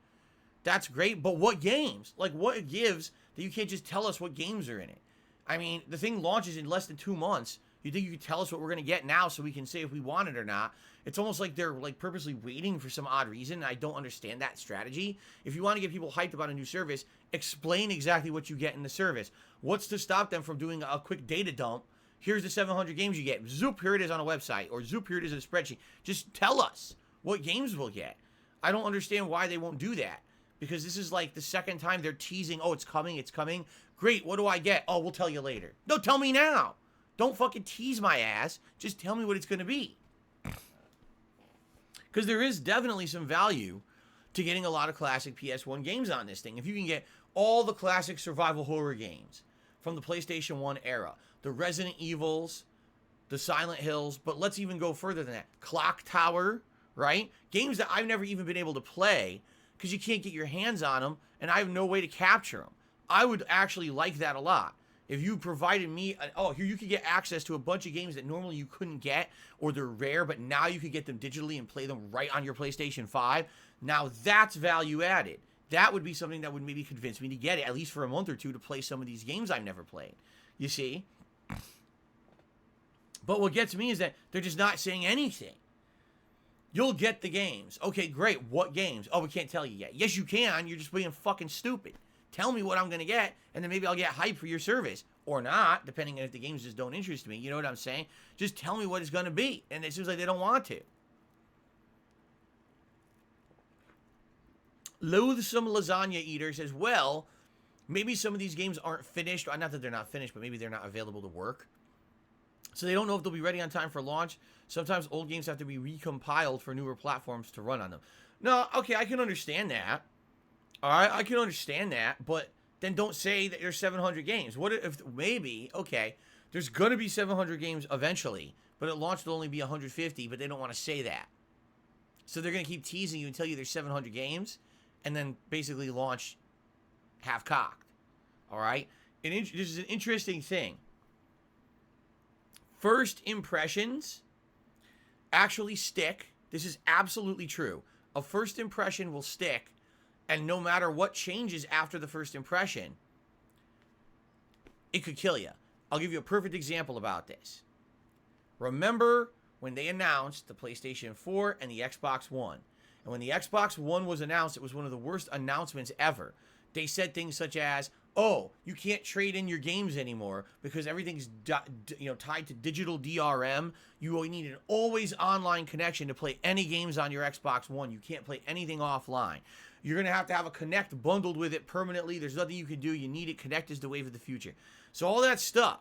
That's great, but what games? Like, what gives that you can't just tell us what games are in it? I mean, the thing launches in less than 2 months. You think you could tell us what we're going to get now so we can say if we want it or not? It's almost like they're like purposely waiting for some odd reason. I don't understand that strategy. If you want to get people hyped about a new service, explain exactly what you get in the service. What's to stop them from doing a quick data dump? Here's the 700 games you get. Zoop, here it is on a website. Or zoop, here it is in a spreadsheet. Just tell us what games we'll get. I don't understand why they won't do that. Because this is like the second time they're teasing, it's coming, it's coming. Great, what do I get? Oh, we'll tell you later. No, tell me now. Don't fucking tease my ass. Just tell me what it's going to be. Because there is definitely some value to getting a lot of classic PS1 games on this thing. If you can get all the classic survival horror games from the PlayStation 1 era, the Resident Evils, the Silent Hills, but let's even go further than that. Clock Tower, right? Games that I've never even been able to play because you can't get your hands on them and I have no way to capture them. I would actually like that a lot. If you provided me, here you could get access to a bunch of games that normally you couldn't get, or they're rare, but now you could get them digitally and play them right on your PlayStation 5. Now that's value added. That would be something that would maybe convince me to get it, at least for a month or two, to play some of these games I've never played. You see? But what gets me is that they're just not saying anything. You'll get the games. Okay, great. What games? Oh, we can't tell you yet. Yes, you can. You're just being fucking stupid. Tell me what I'm going to get, and then maybe I'll get hype for your service. Or not, depending on if the games just don't interest me. You know what I'm saying? Just tell me what it's going to be. And it seems like they don't want to. Loathsome Lasagna Eater says, well, maybe some of these games aren't finished. Not that they're not finished, but maybe they're not available to work. So they don't know if they'll be ready on time for launch. Sometimes old games have to be recompiled for newer platforms to run on them. No, okay, I can understand that. All right, I can understand that, but then don't say that there's 700 games. What if maybe, okay, there's going to be 700 games eventually, but at launch there'll only be 150, but they don't want to say that. So they're going to keep teasing you and tell you there's 700 games, and then basically launch half-cocked. All right? This is an interesting thing. First impressions actually stick. This is absolutely true. A first impression will stick, and no matter what changes after the first impression, it could kill you. I'll give you a perfect example about this. Remember when they announced the PlayStation 4 and the Xbox One? And when the Xbox One was announced, it was one of the worst announcements ever. They said things such as, oh, you can't trade in your games anymore because everything's tied to digital DRM. You need an always online connection to play any games on your Xbox One. You can't play anything offline. You're going to have a Kinect bundled with it permanently. There's nothing you can do. You need it. Kinect is the wave of the future. So all that stuff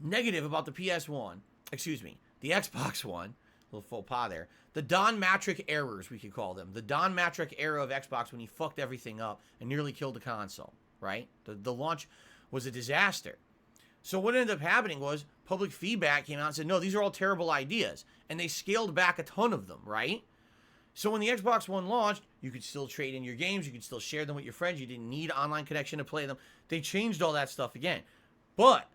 negative about the the Xbox One, a little faux pas there. The Don Matrick errors, we could call them. The Don Matrick era of Xbox when he fucked everything up and nearly killed the console, right? The launch was a disaster. So what ended up happening was public feedback came out and said, no, these are all terrible ideas. And they scaled back a ton of them, right? So when the Xbox One launched, you could still trade in your games. You could still share them with your friends. You didn't need online connection to play them. They changed all that stuff again. But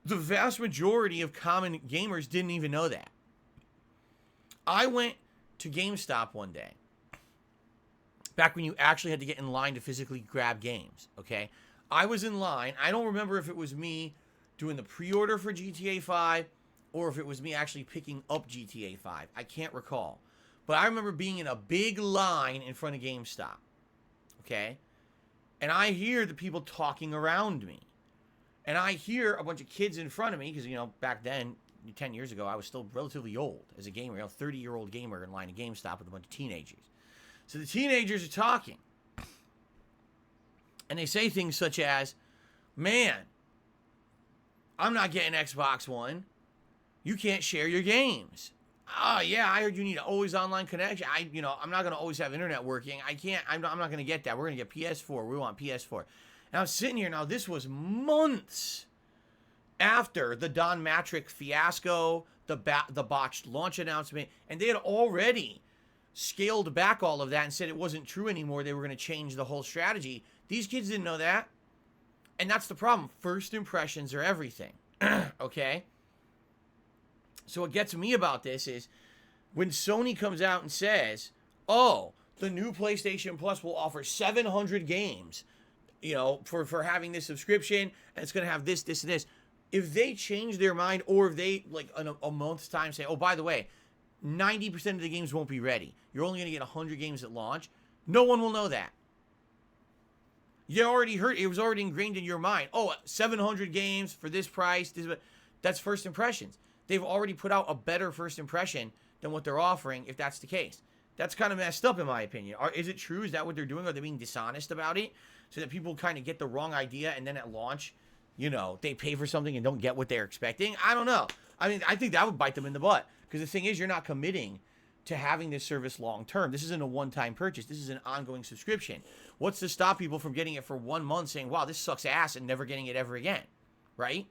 the vast majority of common gamers didn't even know that. I went to GameStop one day, back when you actually had to get in line to physically grab games, okay? I was in line. I don't remember if it was me doing the pre-order for GTA 5 or if it was me actually picking up GTA 5. I can't recall. But I remember being in a big line in front of GameStop, okay? And I hear the people talking around me. And I hear a bunch of kids in front of me, because, back then, 10 years ago, I was still relatively old as a gamer, a 30-year-old gamer in line at GameStop with a bunch of teenagers. So the teenagers are talking. And they say things such as, man, I'm not getting Xbox One. You can't share your games. Oh, yeah, I heard you need an always online connection. I'm not going to always have internet working. I'm not going to get that. We're going to get PS4. We want PS4. And I'm sitting here now. This was months after the Don Matrick fiasco, the botched launch announcement, and they had already scaled back all of that and said it wasn't true anymore. They were going to change the whole strategy. These kids didn't know that. And that's the problem. First impressions are everything. Okay? So what gets me about this is when Sony comes out and says, oh, the new PlayStation Plus will offer 700 games, for having this subscription, and it's going to have this, this, and this. If they change their mind, or if they, in a month's time, say, oh, by the way, 90% of the games won't be ready. You're only going to get 100 games at launch. No one will know that. You already heard, it was already ingrained in your mind. Oh, 700 games for this price. That's first impressions. They've already put out a better first impression than what they're offering, if that's the case. That's kind of messed up, in my opinion. Is it true? Is that what they're doing? Are they being dishonest about it? So that people kind of get the wrong idea, and then at launch, they pay for something and don't get what they're expecting? I don't know. I mean, I think that would bite them in the butt. Because the thing is, you're not committing to having this service long term. This isn't a one-time purchase. This is an ongoing subscription. What's to stop people from getting it for 1 month, saying, wow, this sucks ass, and never getting it ever again? Right?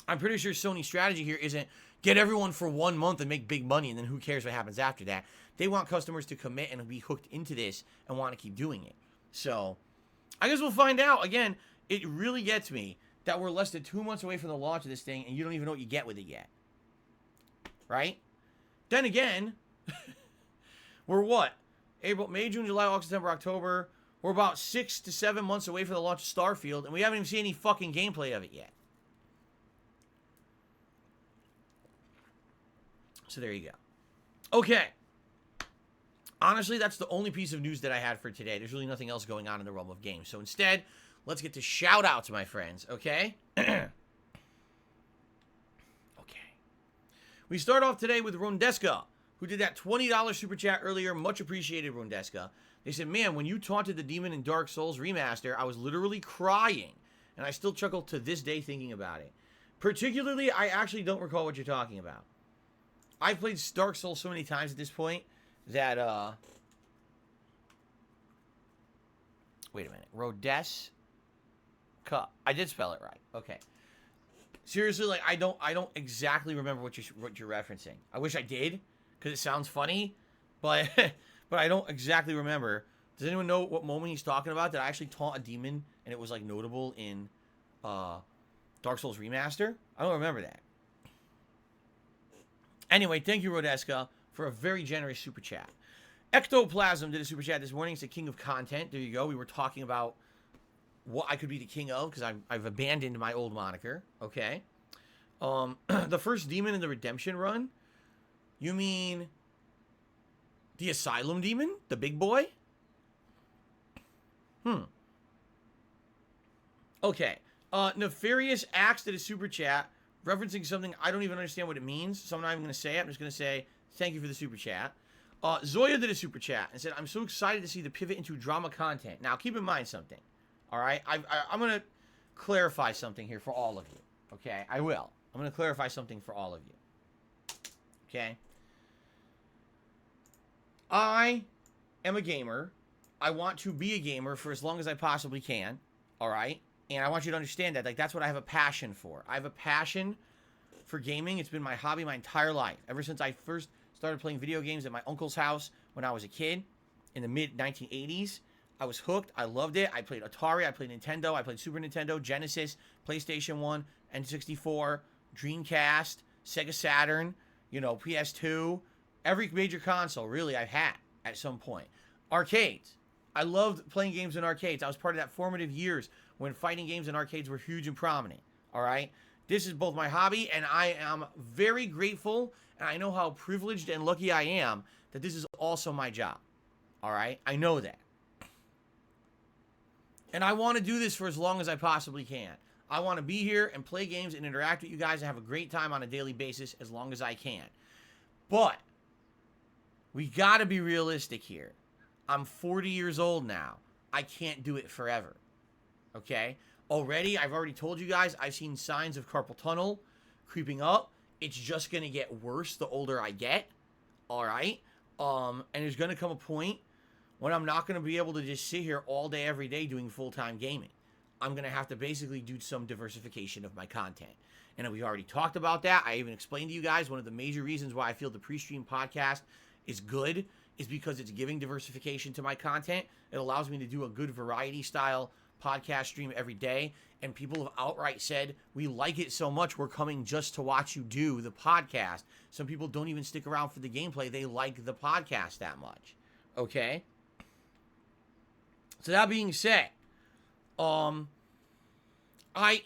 I'm pretty sure Sony's strategy here isn't get everyone for 1 month and make big money, and then who cares what happens after that. They want customers to commit and be hooked into this and want to keep doing it. So, I guess we'll find out. Again, it really gets me that we're less than 2 months away from the launch of this thing, and you don't even know what you get with it yet. Right? Then again, we're what? April, May, June, July, August, September, October. We're about 6 to 7 months away from the launch of Starfield, and we haven't even seen any fucking gameplay of it yet. So there you go. Okay. Honestly, that's the only piece of news that I had for today. There's really nothing else going on in the realm of games. So instead, let's get to shout-outs, my friends, okay? Okay. We start off today with Rondeska, who did that $20 super chat earlier. Much appreciated, Rondeska. They said, man, when you taunted the demon in Dark Souls Remaster, I was literally crying. And I still chuckle to this day thinking about it. Particularly, I actually don't recall what you're talking about. I've played Dark Souls so many times at this point that, wait a minute. Rondeska. I did spell it right. Okay. Seriously, like, I don't exactly remember what you're referencing. I wish I did, because it sounds funny, but but I don't exactly remember. Does anyone know what moment he's talking about? Did I actually taunt a demon and it was like notable in Dark Souls Remaster? I don't remember that. Anyway, thank you, Rondeska, for a very generous super chat. Ectoplasm did a super chat this morning. It's the king of content. There you go. We were talking about what I could be the king of because I've abandoned my old moniker. Okay. The first demon in the redemption run? You mean the asylum demon? The big boy? Okay. Nefarious Axe did a super chat referencing something I don't even understand what it means, so I'm not even going to say it. I'm just going to say thank you for the super chat. Zoya did a super chat and said, I'm so excited to see the pivot into drama content. Now, keep in mind something, all right? I'm going to clarify something here for all of you, okay? I will. I'm going to clarify something for all of you, okay? I am a gamer. I want to be a gamer for as long as I possibly can, all right? And I want you to understand that. Like, that's what I have a passion for. I have a passion for gaming. It's been my hobby my entire life. Ever since I first started playing video games at my uncle's house when I was a kid in the mid-1980s. I was hooked. I loved it. I played Atari. I played Nintendo. I played Super Nintendo, Genesis, PlayStation 1, N64, Dreamcast, Sega Saturn, you know, PS2. Every major console, really, I've had at some point. Arcades. I loved playing games in arcades. I was part of that formative years when fighting games in arcades were huge and prominent. All right? This is both my hobby, and I am very grateful, and I know how privileged and lucky I am that this is also my job. All right? I know that. And I want to do this for as long as I possibly can. I want to be here and play games and interact with you guys and have a great time on a daily basis as long as I can. But we got to be realistic here. I'm 40 years old now. I can't do it forever. Okay? I've already told you guys, I've seen signs of carpal tunnel creeping up. It's just going to get worse the older I get. All right? And there's going to come a point when I'm not going to be able to just sit here all day, every day doing full-time gaming. I'm going to have to basically do some diversification of my content. And we already talked about that. I even explained to you guys one of the major reasons why I feel the PreStream podcast is good is because it's giving diversification to my content. It allows me to do a good variety style podcast stream every day. And people have outright said, we like it so much, we're coming just to watch you do the podcast. Some people don't even stick around for the gameplay. They like the podcast that much. Okay? So that being said, I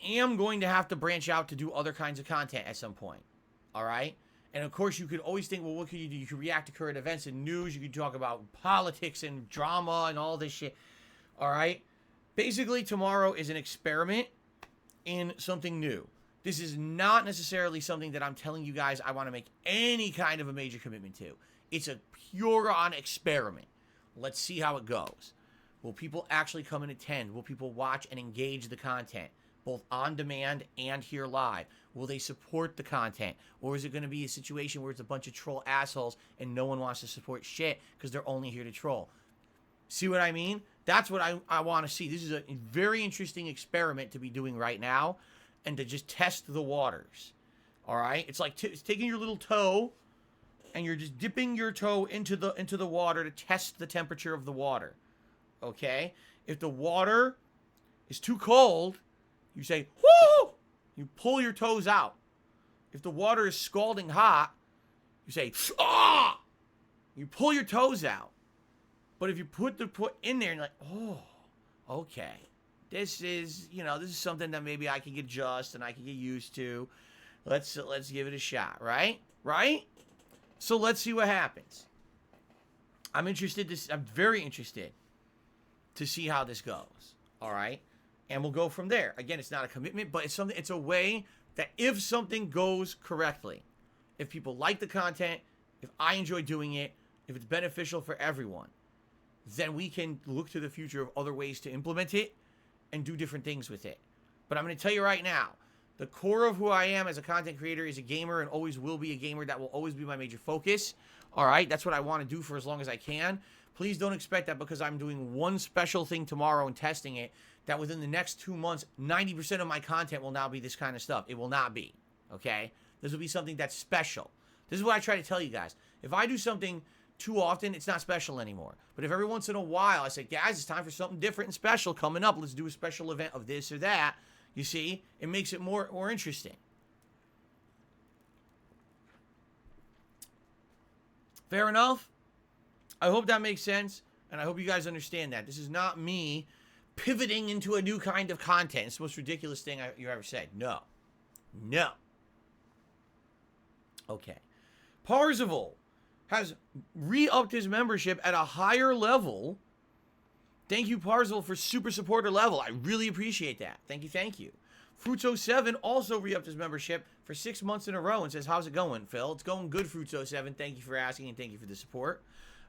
am going to have to branch out to do other kinds of content at some point. All right? And of course, you could always think, well, what could you do? You could react to current events and news. You could talk about politics and drama and all this shit. All right? Basically, tomorrow is an experiment in something new. This is not necessarily something that I'm telling you guys I want to make any kind of a major commitment to. It's a pure on experiment. Let's see how it goes. Will people actually come and attend? Will people watch and engage the content, both on demand and here live? Will they support the content? Or is it going to be a situation where it's a bunch of troll assholes and no one wants to support shit because they're only here to troll? See what I mean? That's what I want to see. This is a very interesting experiment to be doing right now and to just test the waters. All right? It's like it's taking your little toe and you're just dipping your toe into the water to test the temperature of the water. Okay? If the water is too cold, you say, whoo! You pull your toes out. If the water is scalding hot, you say, ah! You pull your toes out. But if you put the foot in there and you're like, oh, okay. This is, this is something that maybe I can adjust and I can get used to. Let's give it a shot, right? Right? So let's see what happens. I'm very interested to see how this goes. All right? And we'll go from there. Again, it's not a commitment, but it's a way that if something goes correctly, if people like the content, if I enjoy doing it, if it's beneficial for everyone, then we can look to the future of other ways to implement it and do different things with it. But I'm going to tell you right now, the core of who I am as a content creator is a gamer and always will be a gamer. That will always be my major focus. All right? That's what I want to do for as long as I can. Please don't expect that because I'm doing one special thing tomorrow and testing it, that within the next 2 months, 90% of my content will now be this kind of stuff. It will not be. Okay? This will be something that's special. This is what I try to tell you guys. If I do something too often, it's not special anymore. But if every once in a while I say, guys, it's time for something different and special coming up. Let's do a special event of this or that. You see, it makes it more interesting. Fair enough? I hope that makes sense, and I hope you guys understand that. This is not me pivoting into a new kind of content. It's the most ridiculous thing you ever said. No. No. Okay. Parzival has re-upped his membership at a higher level. Thank you, Parzival, for super supporter level. I really appreciate that. Thank you, thank you. Fruits07 also re-upped his membership for 6 months in a row and says, how's it going, Phil? It's going good, Fruits07. Thank you for asking and thank you for the support.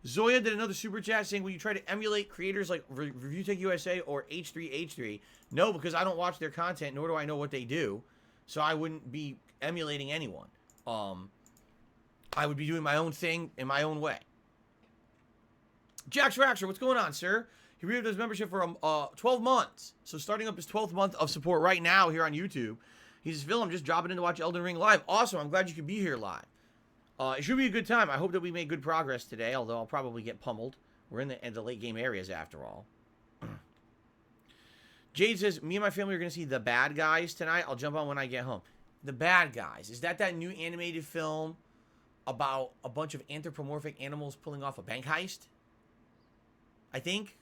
Zoya did another super chat saying, will you try to emulate creators like Review Tech USA or H3H3? No, because I don't watch their content, nor do I know what they do. So I wouldn't be emulating anyone. I would be doing my own thing in my own way. Jax Raxer, what's going on, sir? He re-upped his membership for 12 months. So starting up his 12th month of support right now here on YouTube. He says, Phil, I'm just dropping in to watch Elden Ring live. Awesome. I'm glad you could be here live. It should be a good time. I hope that we make good progress today, although I'll probably get pummeled. We're in the late game areas after all. Jade says, me and my family are going to see The Bad Guys tonight. I'll jump on when I get home. The Bad Guys. Is that new animated film about a bunch of anthropomorphic animals pulling off a bank heist? I think.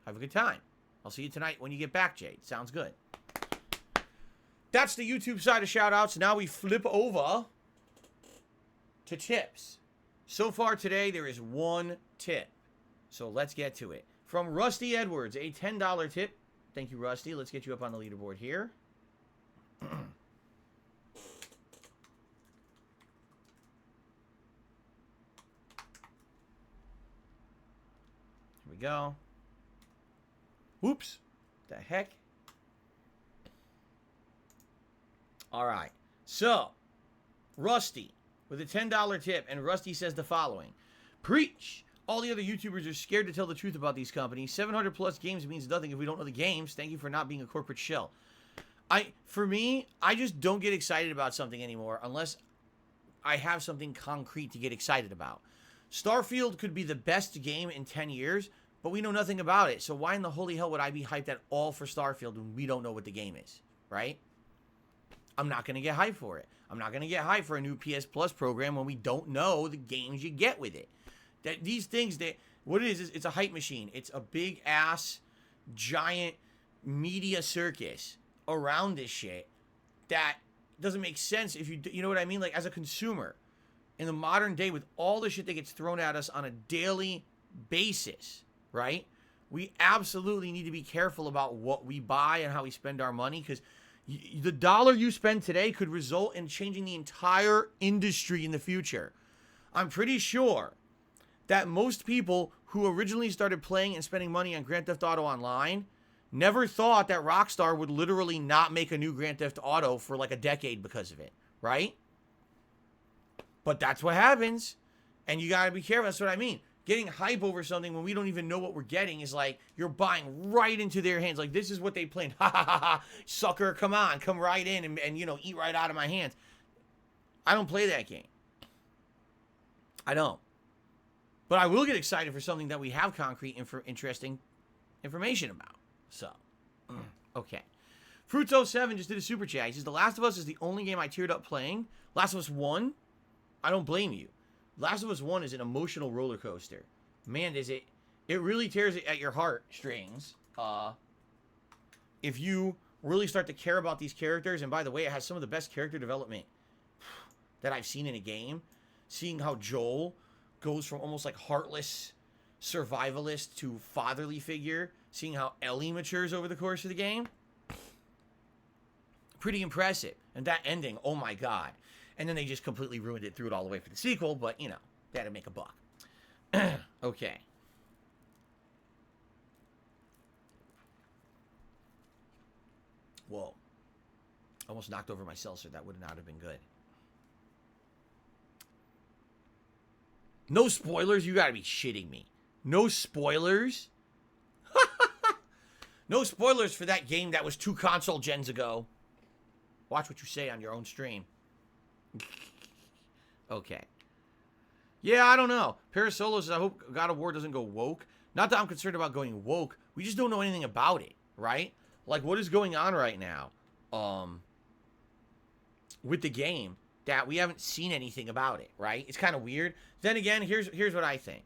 Have a good time. I'll see you tonight when you get back, Jade. Sounds good. That's the YouTube side of shout-outs. Now we flip over to tips. So far today, there is one tip. So let's get to it. From Rusty Edwards, a $10 tip. Thank you, Rusty. Let's get you up on the leaderboard here. Here we go. Whoops. The heck? All right. So, Rusty with a $10 tip, and Rusty says the following. Preach! All the other YouTubers are scared to tell the truth about these companies. 700 plus games means nothing if we don't know the games. Thank you for not being a corporate shell. For me, I just don't get excited about something anymore unless I have something concrete to get excited about. Starfield could be the best game in 10 years, but we know nothing about it. So why in the holy hell would I be hyped at all for Starfield when we don't know what the game is, right? I'm not going to get hyped for it. I'm not going to get hyped for a new PS Plus program when we don't know the games you get with it. These things, what it is it's a hype machine. It's a big-ass, giant media circus around this shit that doesn't make sense if you know what I mean? Like, as a consumer, in the modern day, with all the shit that gets thrown at us on a daily basis, right? We absolutely need to be careful about what we buy and how we spend our money, because the dollar you spend today could result in changing the entire industry in the future. I'm pretty sure that most people who originally started playing and spending money on Grand Theft Auto Online never thought that Rockstar would literally not make a new Grand Theft Auto for like a decade because of it, right? But that's what happens, and you gotta be careful. That's what I mean. Getting hype over something when we don't even know what we're getting is like you're buying right into their hands. Like, this is what they planned. Ha ha ha ha, sucker, come on, come right in and eat right out of my hands. I don't play that game. I don't. But I will get excited for something that we have concrete interesting information about. So, okay. Fruits07 just did a super chat. He says, The Last of Us is the only game I teared up playing. Last of Us 1? I don't blame you. Last of Us 1 is an emotional roller coaster. Man, is it. It really tears it at your heartstrings. If you really start to care about these characters, and by the way, it has some of the best character development that I've seen in a game. Seeing how Joel goes from almost like heartless survivalist to fatherly figure. Seeing how Ellie matures over the course of the game. Pretty impressive. And that ending, oh my god. And then they just completely ruined it, threw it all away for the sequel, but, you know, they had to make a buck. Okay. Whoa. Almost knocked over my seltzer. That would not have been good. No spoilers? You gotta be shitting me. No spoilers? No spoilers for that game that was 2 console gens ago. Watch what you say on your own stream. Okay. Yeah, I don't know. Parasolo says, I hope God of War doesn't go woke. Not that I'm concerned about going woke. We just don't know anything about it, right? Like, what is going on right now with the game that we haven't seen anything about it, right? It's kind of weird. Then again, here's what I think.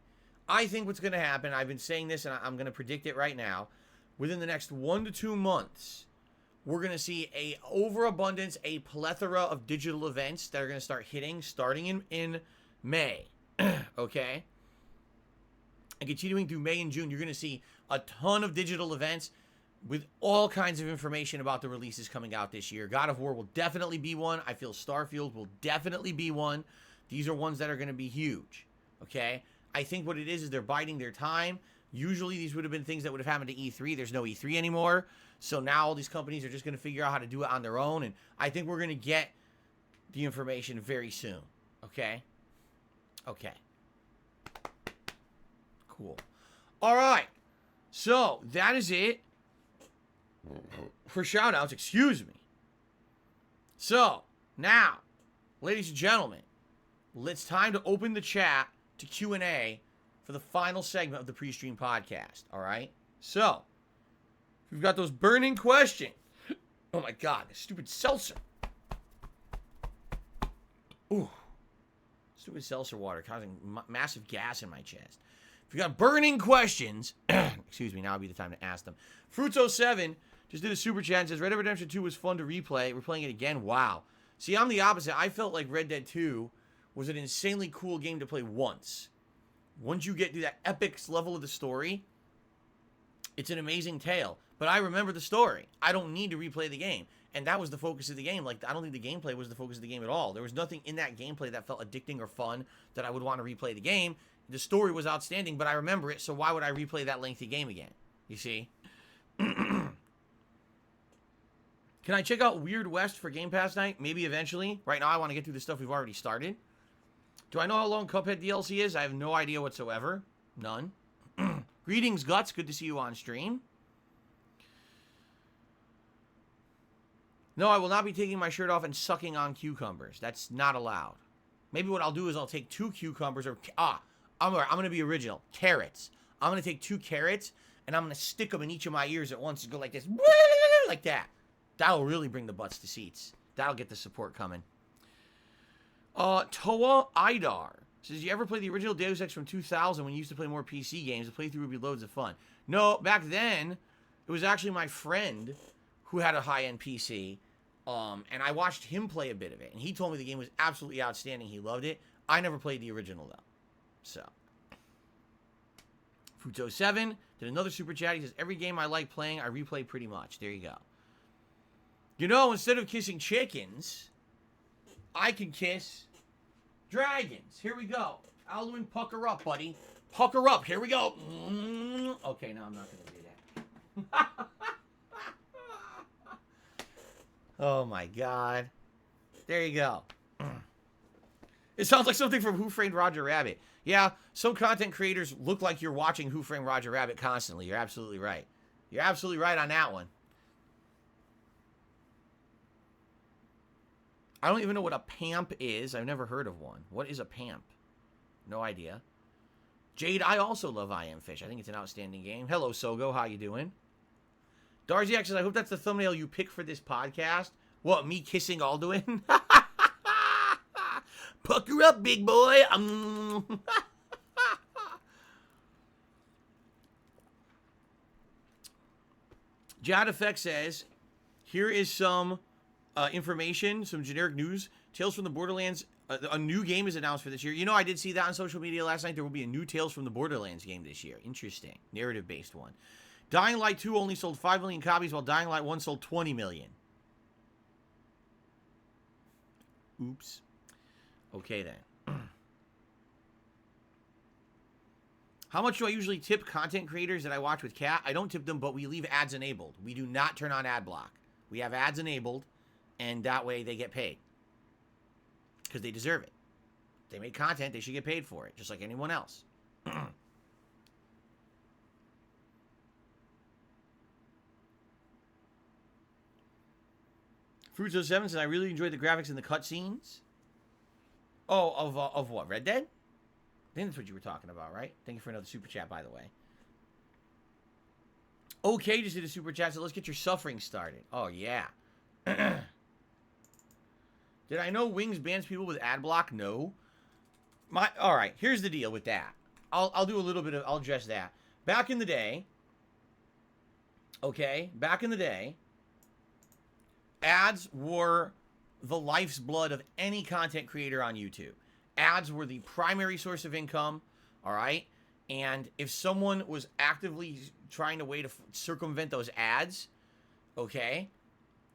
I think what's going to happen, I've been saying this and I'm going to predict it right now, within the next 1 to 2 months, we're going to see a overabundance, a plethora of digital events that are going to start hitting starting in May, okay? And continuing through May and June, you're going to see a ton of digital events with all kinds of information about the releases coming out this year. God of War will definitely be one. I feel Starfield will definitely be one. These are ones that are going to be huge, okay? I think what it is they're biding their time. Usually these would have been things that would have happened to E3. There's no E3 anymore. So now all these companies are just going to figure out how to do it on their own. And I think we're going to get the information very soon, okay? Okay. Cool. All right. So that is it for shout-outs, excuse me. So, now, ladies and gentlemen, it's time to open the chat to Q&A for the final segment of the PreStream podcast, all right? So, we've got those burning questions. Oh my god, this stupid seltzer. Ooh. Stupid seltzer water causing massive gas in my chest. If you got burning questions, excuse me, now would be the time to ask them. Fruits07 just did a super chat and says, Red Dead Redemption 2 was fun to replay. We're playing it again. Wow. See, I'm the opposite. I felt like Red Dead 2 was an insanely cool game to play once. Once you get to that epic level of the story, it's an amazing tale. But I remember the story. I don't need to replay the game. And that was the focus of the game. Like, I don't think the gameplay was the focus of the game at all. There was nothing in that gameplay that felt addicting or fun that I would want to replay the game. The story was outstanding, but I remember it, so why would I replay that lengthy game again? You see? Can I check out Weird West for Gamepass night? Maybe eventually. Right now, I want to get through the stuff we've already started. Do I know how long Cuphead DLC is? I have no idea whatsoever. None. Greetings, Guts. Good to see you on stream. No, I will not be taking my shirt off and sucking on cucumbers. That's not allowed. Maybe what I'll do is I'll take 2 cucumbers or... I'm going to be original. Carrots. I'm going to take 2 carrots and I'm going to stick them in each of my ears at once and go like this. Like that. That'll really bring the butts to seats. That'll get the support coming. Toa Idar says, you ever play the original Deus Ex from 2000 when you used to play more PC games? The playthrough would be loads of fun. No, back then, it was actually my friend who had a high-end PC, and I watched him play a bit of it, and he told me the game was absolutely outstanding. He loved it. I never played the original, though. So, Futo7 did another super chat. He says, every game I like playing, I replay pretty much. There you go. You know, instead of kissing chickens, I can kiss dragons. Here we go. Alwyn, pucker up, buddy. Pucker up. Here we go. Okay, no, I'm not going to do that. Oh, my God. There you go. It sounds like something from Who Framed Roger Rabbit. Yeah, some content creators look like you're watching Who Framed Roger Rabbit constantly. You're absolutely right. You're absolutely right on that one. I don't even know what a pamp is. I've never heard of one. What is a pamp? No idea. Jade, I also love I Am Fish. I think it's an outstanding game. Hello, Sogo. How you doing? Darzy X says, I hope that's the thumbnail you pick for this podcast. What, me kissing Alduin? Pucker up, big boy. Jad Effect says, here is some information, some generic news. Tales from the Borderlands, a new game is announced for this year. You know, I did see that on social media last night. There will be a new Tales from the Borderlands game this year. Interesting. Narrative-based one. Dying Light 2 only sold 5 million copies, while Dying Light 1 sold 20 million. Oops. Okay, then. How much do I usually tip content creators that I watch with Kat? I don't tip them, but we leave ads enabled. We do not turn on ad block. We have ads enabled, and that way they get paid. Because they deserve it. They make content, they should get paid for it, just like anyone else. Fruits07 says, I really enjoyed the graphics and the cutscenes. Oh, of what? Red Dead? I think that's what you were talking about, right? Thank you for another super chat, by the way. Okay, just did a super chat, so let's get your suffering started. Oh, yeah. Did I know Wings bans people with ad block? No. All right, here's the deal with that. I'll do a little bit of, I'll address that. Back in the day, okay, ads were the life's blood of any content creator on YouTube. Ads were the primary source of income, all right? And if someone was actively trying to way to circumvent those ads, okay,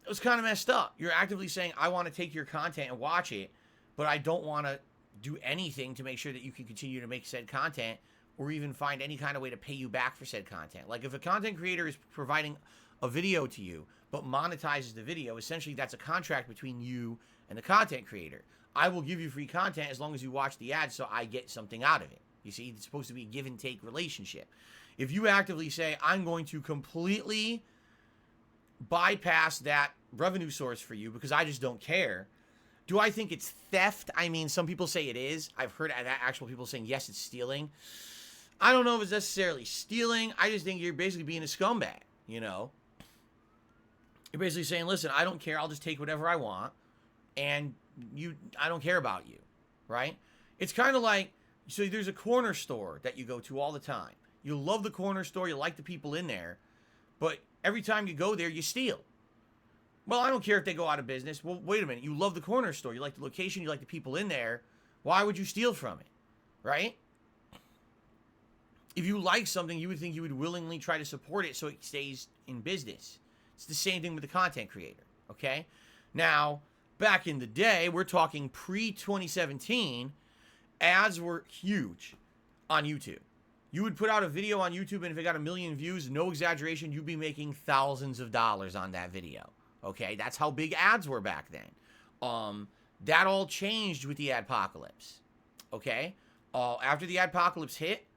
it was kind of messed up. You're actively saying, I want to take your content and watch it, but I don't want to do anything to make sure that you can continue to make said content or even find any kind of way to pay you back for said content. Like if a content creator is providing a video to you, but monetizes the video, essentially that's a contract between you and the content creator. I will give you free content as long as you watch the ads so I get something out of it. You see, it's supposed to be a give and take relationship. If you actively say, I'm going to completely bypass that revenue source for you because I just don't care, do I think it's theft? I mean, some people say it is. I've heard actual people saying, yes, it's stealing. I don't know if it's necessarily stealing. I just think you're basically being a scumbag, you know? You're basically saying, listen, I don't care. I'll just take whatever I want. And I don't care about you, right? It's kind of like, so there's a corner store that you go to all the time. You love the corner store. You like the people in there. But every time you go there, you steal. Well, I don't care if they go out of business. Well, wait a minute. You love the corner store. You like the location. You like the people in there. Why would you steal from it, right? If you like something, you would think you would willingly try to support it so it stays in business. It's the same thing with the content creator, okay? Now, back in the day, we're talking pre-2017, ads were huge on YouTube. You would put out a video on YouTube, and if it got 1 million views, no exaggeration, you'd be making thousands of dollars on that video, okay? That's how big ads were back then. That all changed with the adpocalypse, okay? After the adpocalypse hit,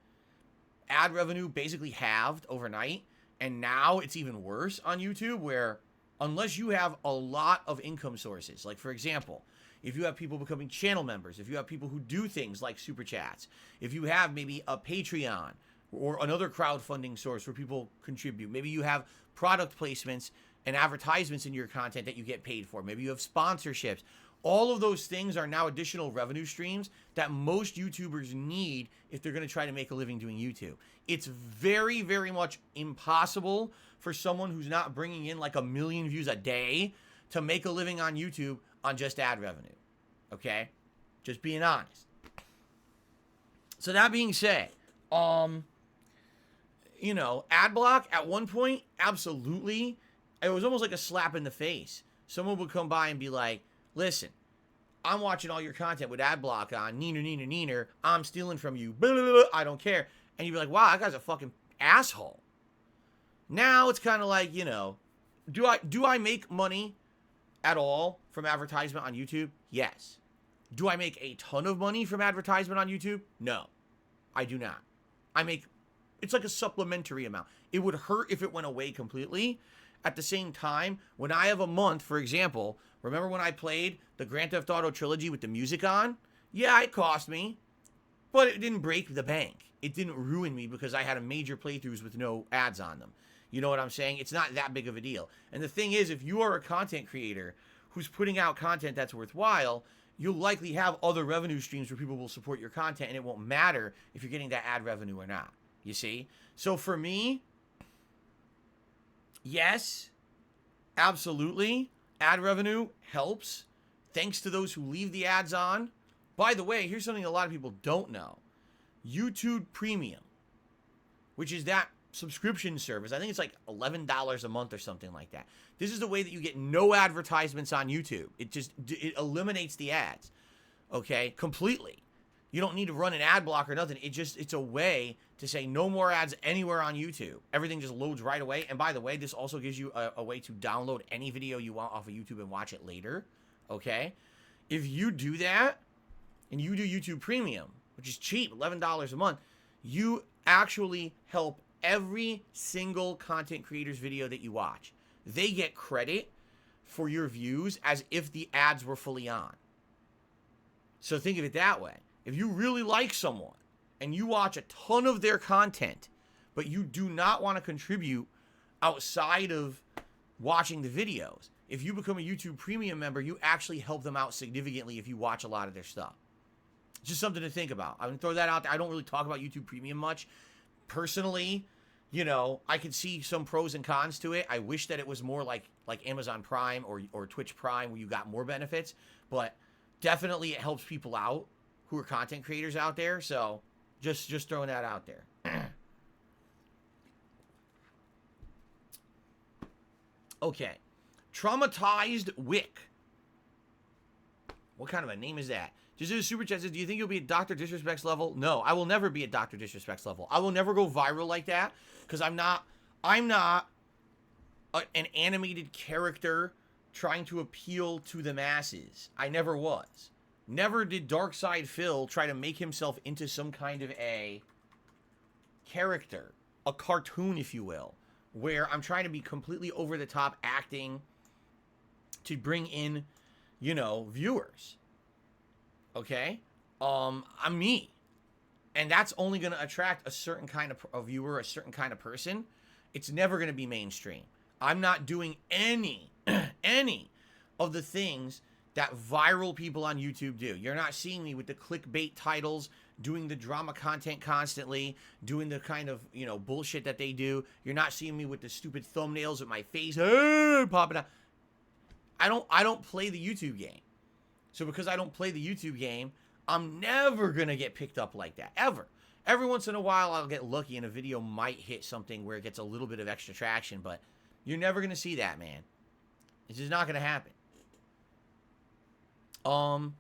ad revenue basically halved overnight. And now it's even worse on YouTube where unless you have a lot of income sources, like for example, if you have people becoming channel members, if you have people who do things like super chats, if you have maybe a Patreon or another crowdfunding source where people contribute, maybe you have product placements and advertisements in your content that you get paid for, maybe you have sponsorships. All of those things are now additional revenue streams that most YouTubers need if they're going to try to make a living doing YouTube. It's very, very much impossible for someone who's not bringing in like 1 million views a day to make a living on YouTube on just ad revenue. Okay? Just being honest. So that being said, you know, ad block at one point, absolutely. It was almost like a slap in the face. Someone would come by and be like, listen, I'm watching all your content with ad block on, neener, I'm stealing from you, blah, blah, blah, I don't care. And you'd be like, wow, that guy's a fucking asshole. Now it's kind of like, you know, do I make money at all from advertisement on YouTube? Yes. Do I make a ton of money from advertisement on YouTube? No, I do not. It's like a supplementary amount. It would hurt if it went away completely. At the same time, when I have a month, for example, remember when I played the Grand Theft Auto trilogy with the music on? Yeah, it cost me. But it didn't break the bank. It didn't ruin me because I had a major playthroughs with no ads on them. You know what I'm saying? It's not that big of a deal. And the thing is, if you are a content creator who's putting out content that's worthwhile, you'll likely have other revenue streams where people will support your content, and it won't matter if you're getting that ad revenue or not. You see? So for me, yes, absolutely, ad revenue helps. Thanks to those who leave the ads on. By the way, here's something a lot of people don't know. YouTube Premium, which is that subscription service. I think it's like $11 a month or something like that. This is the way that you get no advertisements on YouTube. It eliminates the ads, okay, completely. You don't need to run an ad block or nothing. It's a way to say no more ads anywhere on YouTube. Everything just loads right away. And by the way, this also gives you a way to download any video you want off of YouTube and watch it later, okay? If you do that and you do YouTube Premium, which is cheap, $11 a month, you actually help every single content creator's video that you watch. They get credit for your views as if the ads were fully on. So think of it that way. If you really like someone and you watch a ton of their content, but you do not want to contribute outside of watching the videos, if you become a YouTube Premium member, you actually help them out significantly if you watch a lot of their stuff. Just something to think about. I'm going to throw that out there. I don't really talk about YouTube Premium much. Personally, you know, I can see some pros and cons to it. I wish that it was more like Amazon Prime or Twitch Prime where you got more benefits. But definitely it helps people out who are content creators out there. So just throwing that out there. Okay. Traumatized Wick. What kind of a name is that? Just as a super chat says, do you think you'll be at Dr. Disrespect's level? No, I will never be at Dr. Disrespect's level. I will never go viral like that because I'm not an animated character trying to appeal to the masses. I never was. Never did Darkside Phil try to make himself into some kind of a character, a cartoon, if you will, where I'm trying to be completely over the top acting to bring in, you know, viewers. Okay? I'm me. And that's only going to attract a certain kind of viewer, a certain kind of person. It's never going to be mainstream. I'm not doing any of the things that viral people on YouTube do. You're not seeing me with the clickbait titles, doing the drama content constantly, doing the kind of, you know, bullshit that they do. You're not seeing me with the stupid thumbnails with my face popping out. I don't play the YouTube game. So because I don't play the YouTube game, I'm never going to get picked up like that, ever. Every once in a while, I'll get lucky and a video might hit something where it gets a little bit of extra traction, but you're never going to see that, man. It's just not going to happen. An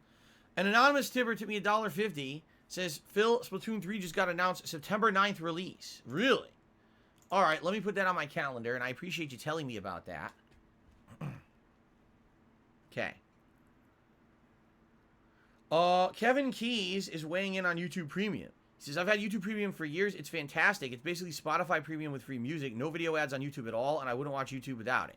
anonymous tipper tipped me $1.50, says, Phil, Splatoon 3 just got announced September 9th release. Really? All right, let me put that on my calendar, and I appreciate you telling me about that. Okay. Kevin Keys is weighing in on YouTube Premium. He says, I've had YouTube Premium for years. It's fantastic. It's basically Spotify Premium with free music. No video ads on YouTube at all, and I wouldn't watch YouTube without it.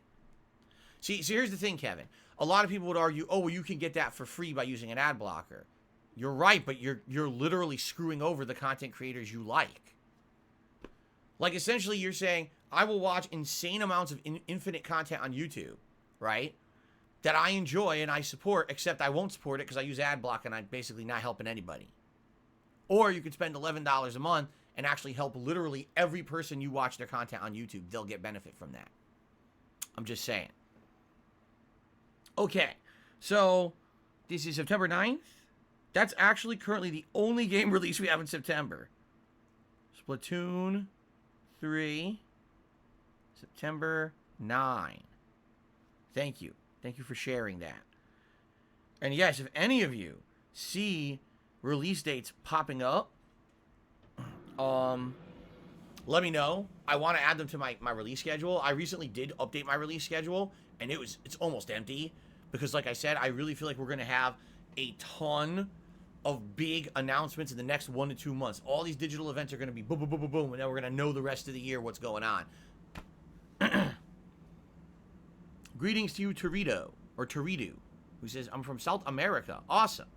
See, so here's the thing, Kevin. A lot of people would argue, oh, well, you can get that for free by using an ad blocker. You're right, but you're literally screwing over the content creators you like. Like, essentially, you're saying, I will watch insane amounts of infinite content on YouTube, right? That I enjoy and I support, except I won't support it because I use ad block and I'm basically not helping anybody. Or you could spend $11 a month and actually help literally every person you watch their content on YouTube. They'll get benefit from that. I'm just saying. Okay, so this is September 9th. That's actually currently the only game release we have in September. Splatoon 3, September 9. Thank you. Thank you for sharing that. And yes, if any of you see release dates popping up, let me know. I want to add them to my release schedule. I recently did update my release schedule, and it's almost empty. Because like I said, I really feel like we're going to have a ton of big announcements in the next 1 to 2 months. All these digital events are going to be boom, boom, boom, boom, boom, and then we're going to know the rest of the year what's going on. Greetings to you, Torito, or Toridu, who says, I'm from South America. Awesome.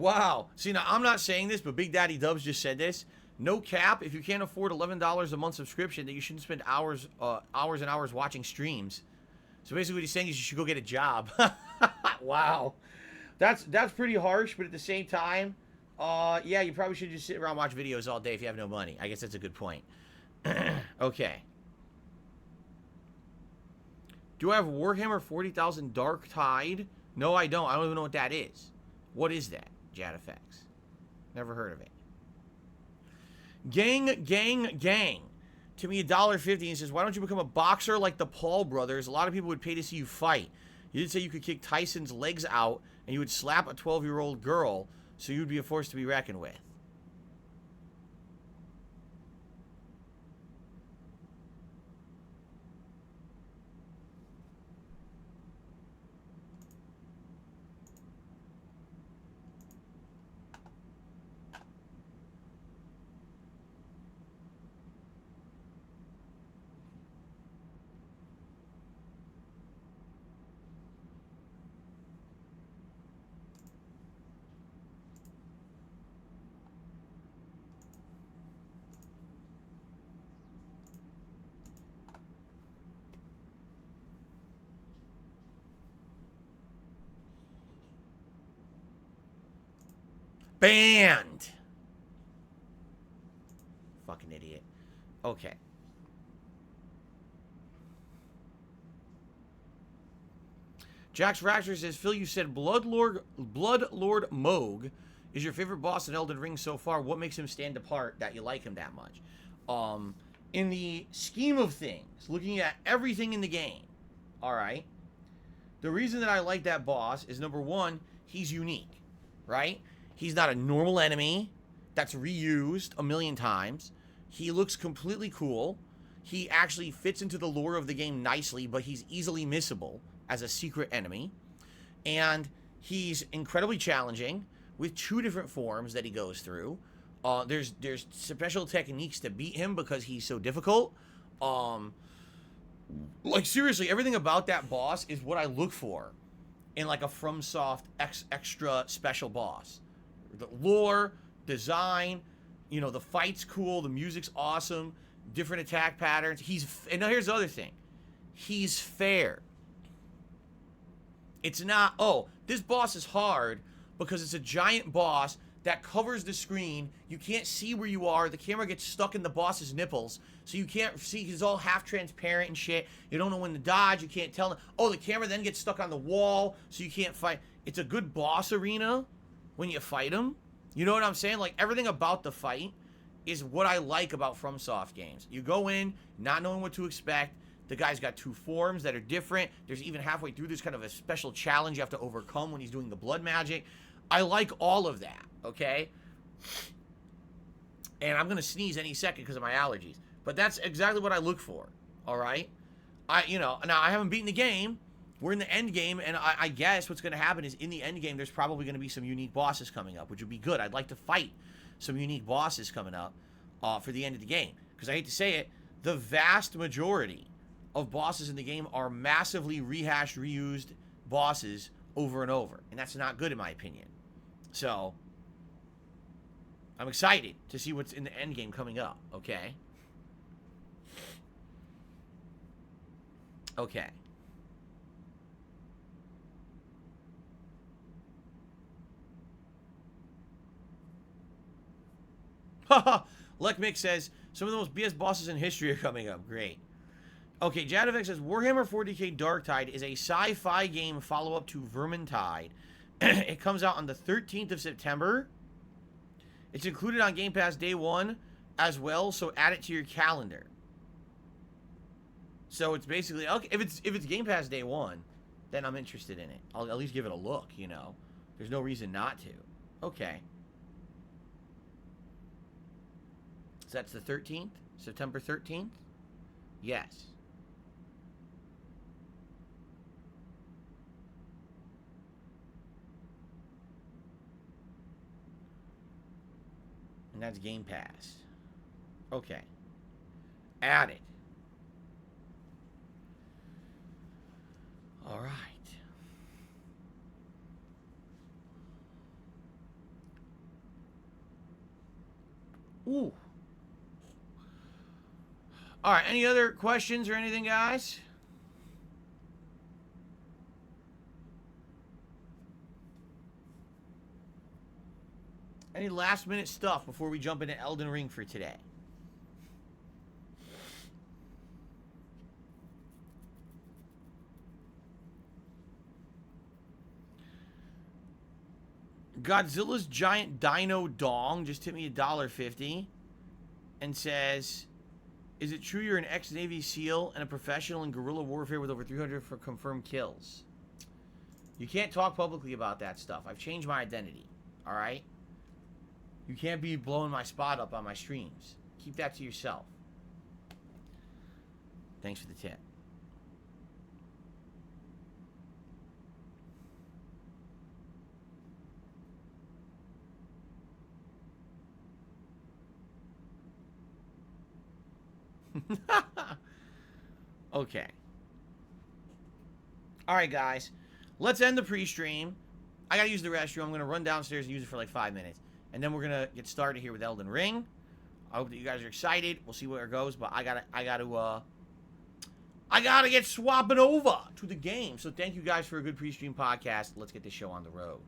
Wow. See, now, I'm not saying this, but Big Daddy Dubs just said this. No cap, if you can't afford $11 a month subscription, that you shouldn't spend hours and hours watching streams. So basically what he's saying is you should go get a job. Wow. That's pretty harsh, but at the same time, yeah, you probably should just sit around and watch videos all day if you have no money. I guess that's a good point. Okay. Do I have Warhammer 40,000 Dark Tide? No, I don't. I don't even know what that is. What is that, JadFX? Never heard of it. Gang, gang, gang. To me, $1.50 and says, why don't you become a boxer like the Paul brothers? A lot of people would pay to see you fight. You did say you could kick Tyson's legs out and you would slap a 12-year-old girl, so you'd be a force to be reckoned with. Banned. Fucking idiot. Okay. Jax Fracture says, Phil, you said Bloodlord Moog is your favorite boss in Elden Ring so far. What makes him stand apart that you like him that much? In the scheme of things, looking at everything in the game, all right, the reason that I like that boss is, number one, he's unique, right? He's not a normal enemy that's reused a million times. He looks completely cool. He actually fits into the lore of the game nicely, but he's easily missable as a secret enemy. And he's incredibly challenging with 2 different forms that he goes through. There's special techniques to beat him because he's so difficult. Like, seriously, everything about that boss is what I look for in, like, a FromSoft extra special boss. The lore, design, you know, the fight's cool, the music's awesome, different attack patterns. And now here's the other thing. He's fair. It's not, oh, this boss is hard because it's a giant boss that covers the screen. You can't see where you are. The camera gets stuck in the boss's nipples, so you can't see. He's all half transparent and shit. You don't know when to dodge. You can't tell. Oh, the camera then gets stuck on the wall, so you can't fight. It's a good boss arena when you fight him. You know what I'm saying? Like, everything about the fight is what I like about FromSoft games. You go in not knowing what to expect. The guy's got 2 forms that are different. There's even halfway through, there's kind of a special challenge you have to overcome when he's doing the blood magic. I like all of that, okay? And I'm going to sneeze any second because of my allergies. But that's exactly what I look for, all right? Now I haven't beaten the game. We're in the end game, and I guess what's going to happen is in the end game, there's probably going to be some unique bosses coming up, which would be good. I'd like to fight some unique bosses coming up for the end of the game. Because I hate to say it, the vast majority of bosses in the game are massively rehashed, reused bosses over and over. And that's not good in my opinion. So, I'm excited to see what's in the end game coming up, okay? Okay. Haha! Lekmik says, some of the most BS bosses in history are coming up. Great. Okay, Jadovec says, Warhammer 40k Darktide is a sci-fi game follow-up to Vermintide. It comes out on the 13th of September. It's included on Gamepass day 1 as well, so add it to your calendar. So it's basically, okay, if it's Gamepass day 1, then I'm interested in it. I'll at least give it a look, you know. There's no reason not to. Okay. So that's the 13th? September 13th? Yes. And that's Game Pass. Okay. Add it. All right. Ooh. All right, any other questions or anything, guys? Any last minute stuff before we jump into Elden Ring for today? Godzilla's giant dino dong just hit me $1.50 and says, is it true you're an ex-Navy SEAL and a professional in guerrilla warfare with over 300 for confirmed kills? You can't talk publicly about that stuff. I've changed my identity. All right? You can't be blowing my spot up on my streams. Keep that to yourself. Thanks for the tip. Okay. Alright, guys. Let's end the pre-stream. I gotta use the restroom. I'm gonna run downstairs and use it for like 5 minutes. And then we're gonna get started here with Elden Ring. I hope that you guys are excited. We'll see where it goes, but I gotta get swapping over to the game. So thank you guys for a good pre-stream podcast. Let's get this show on the road.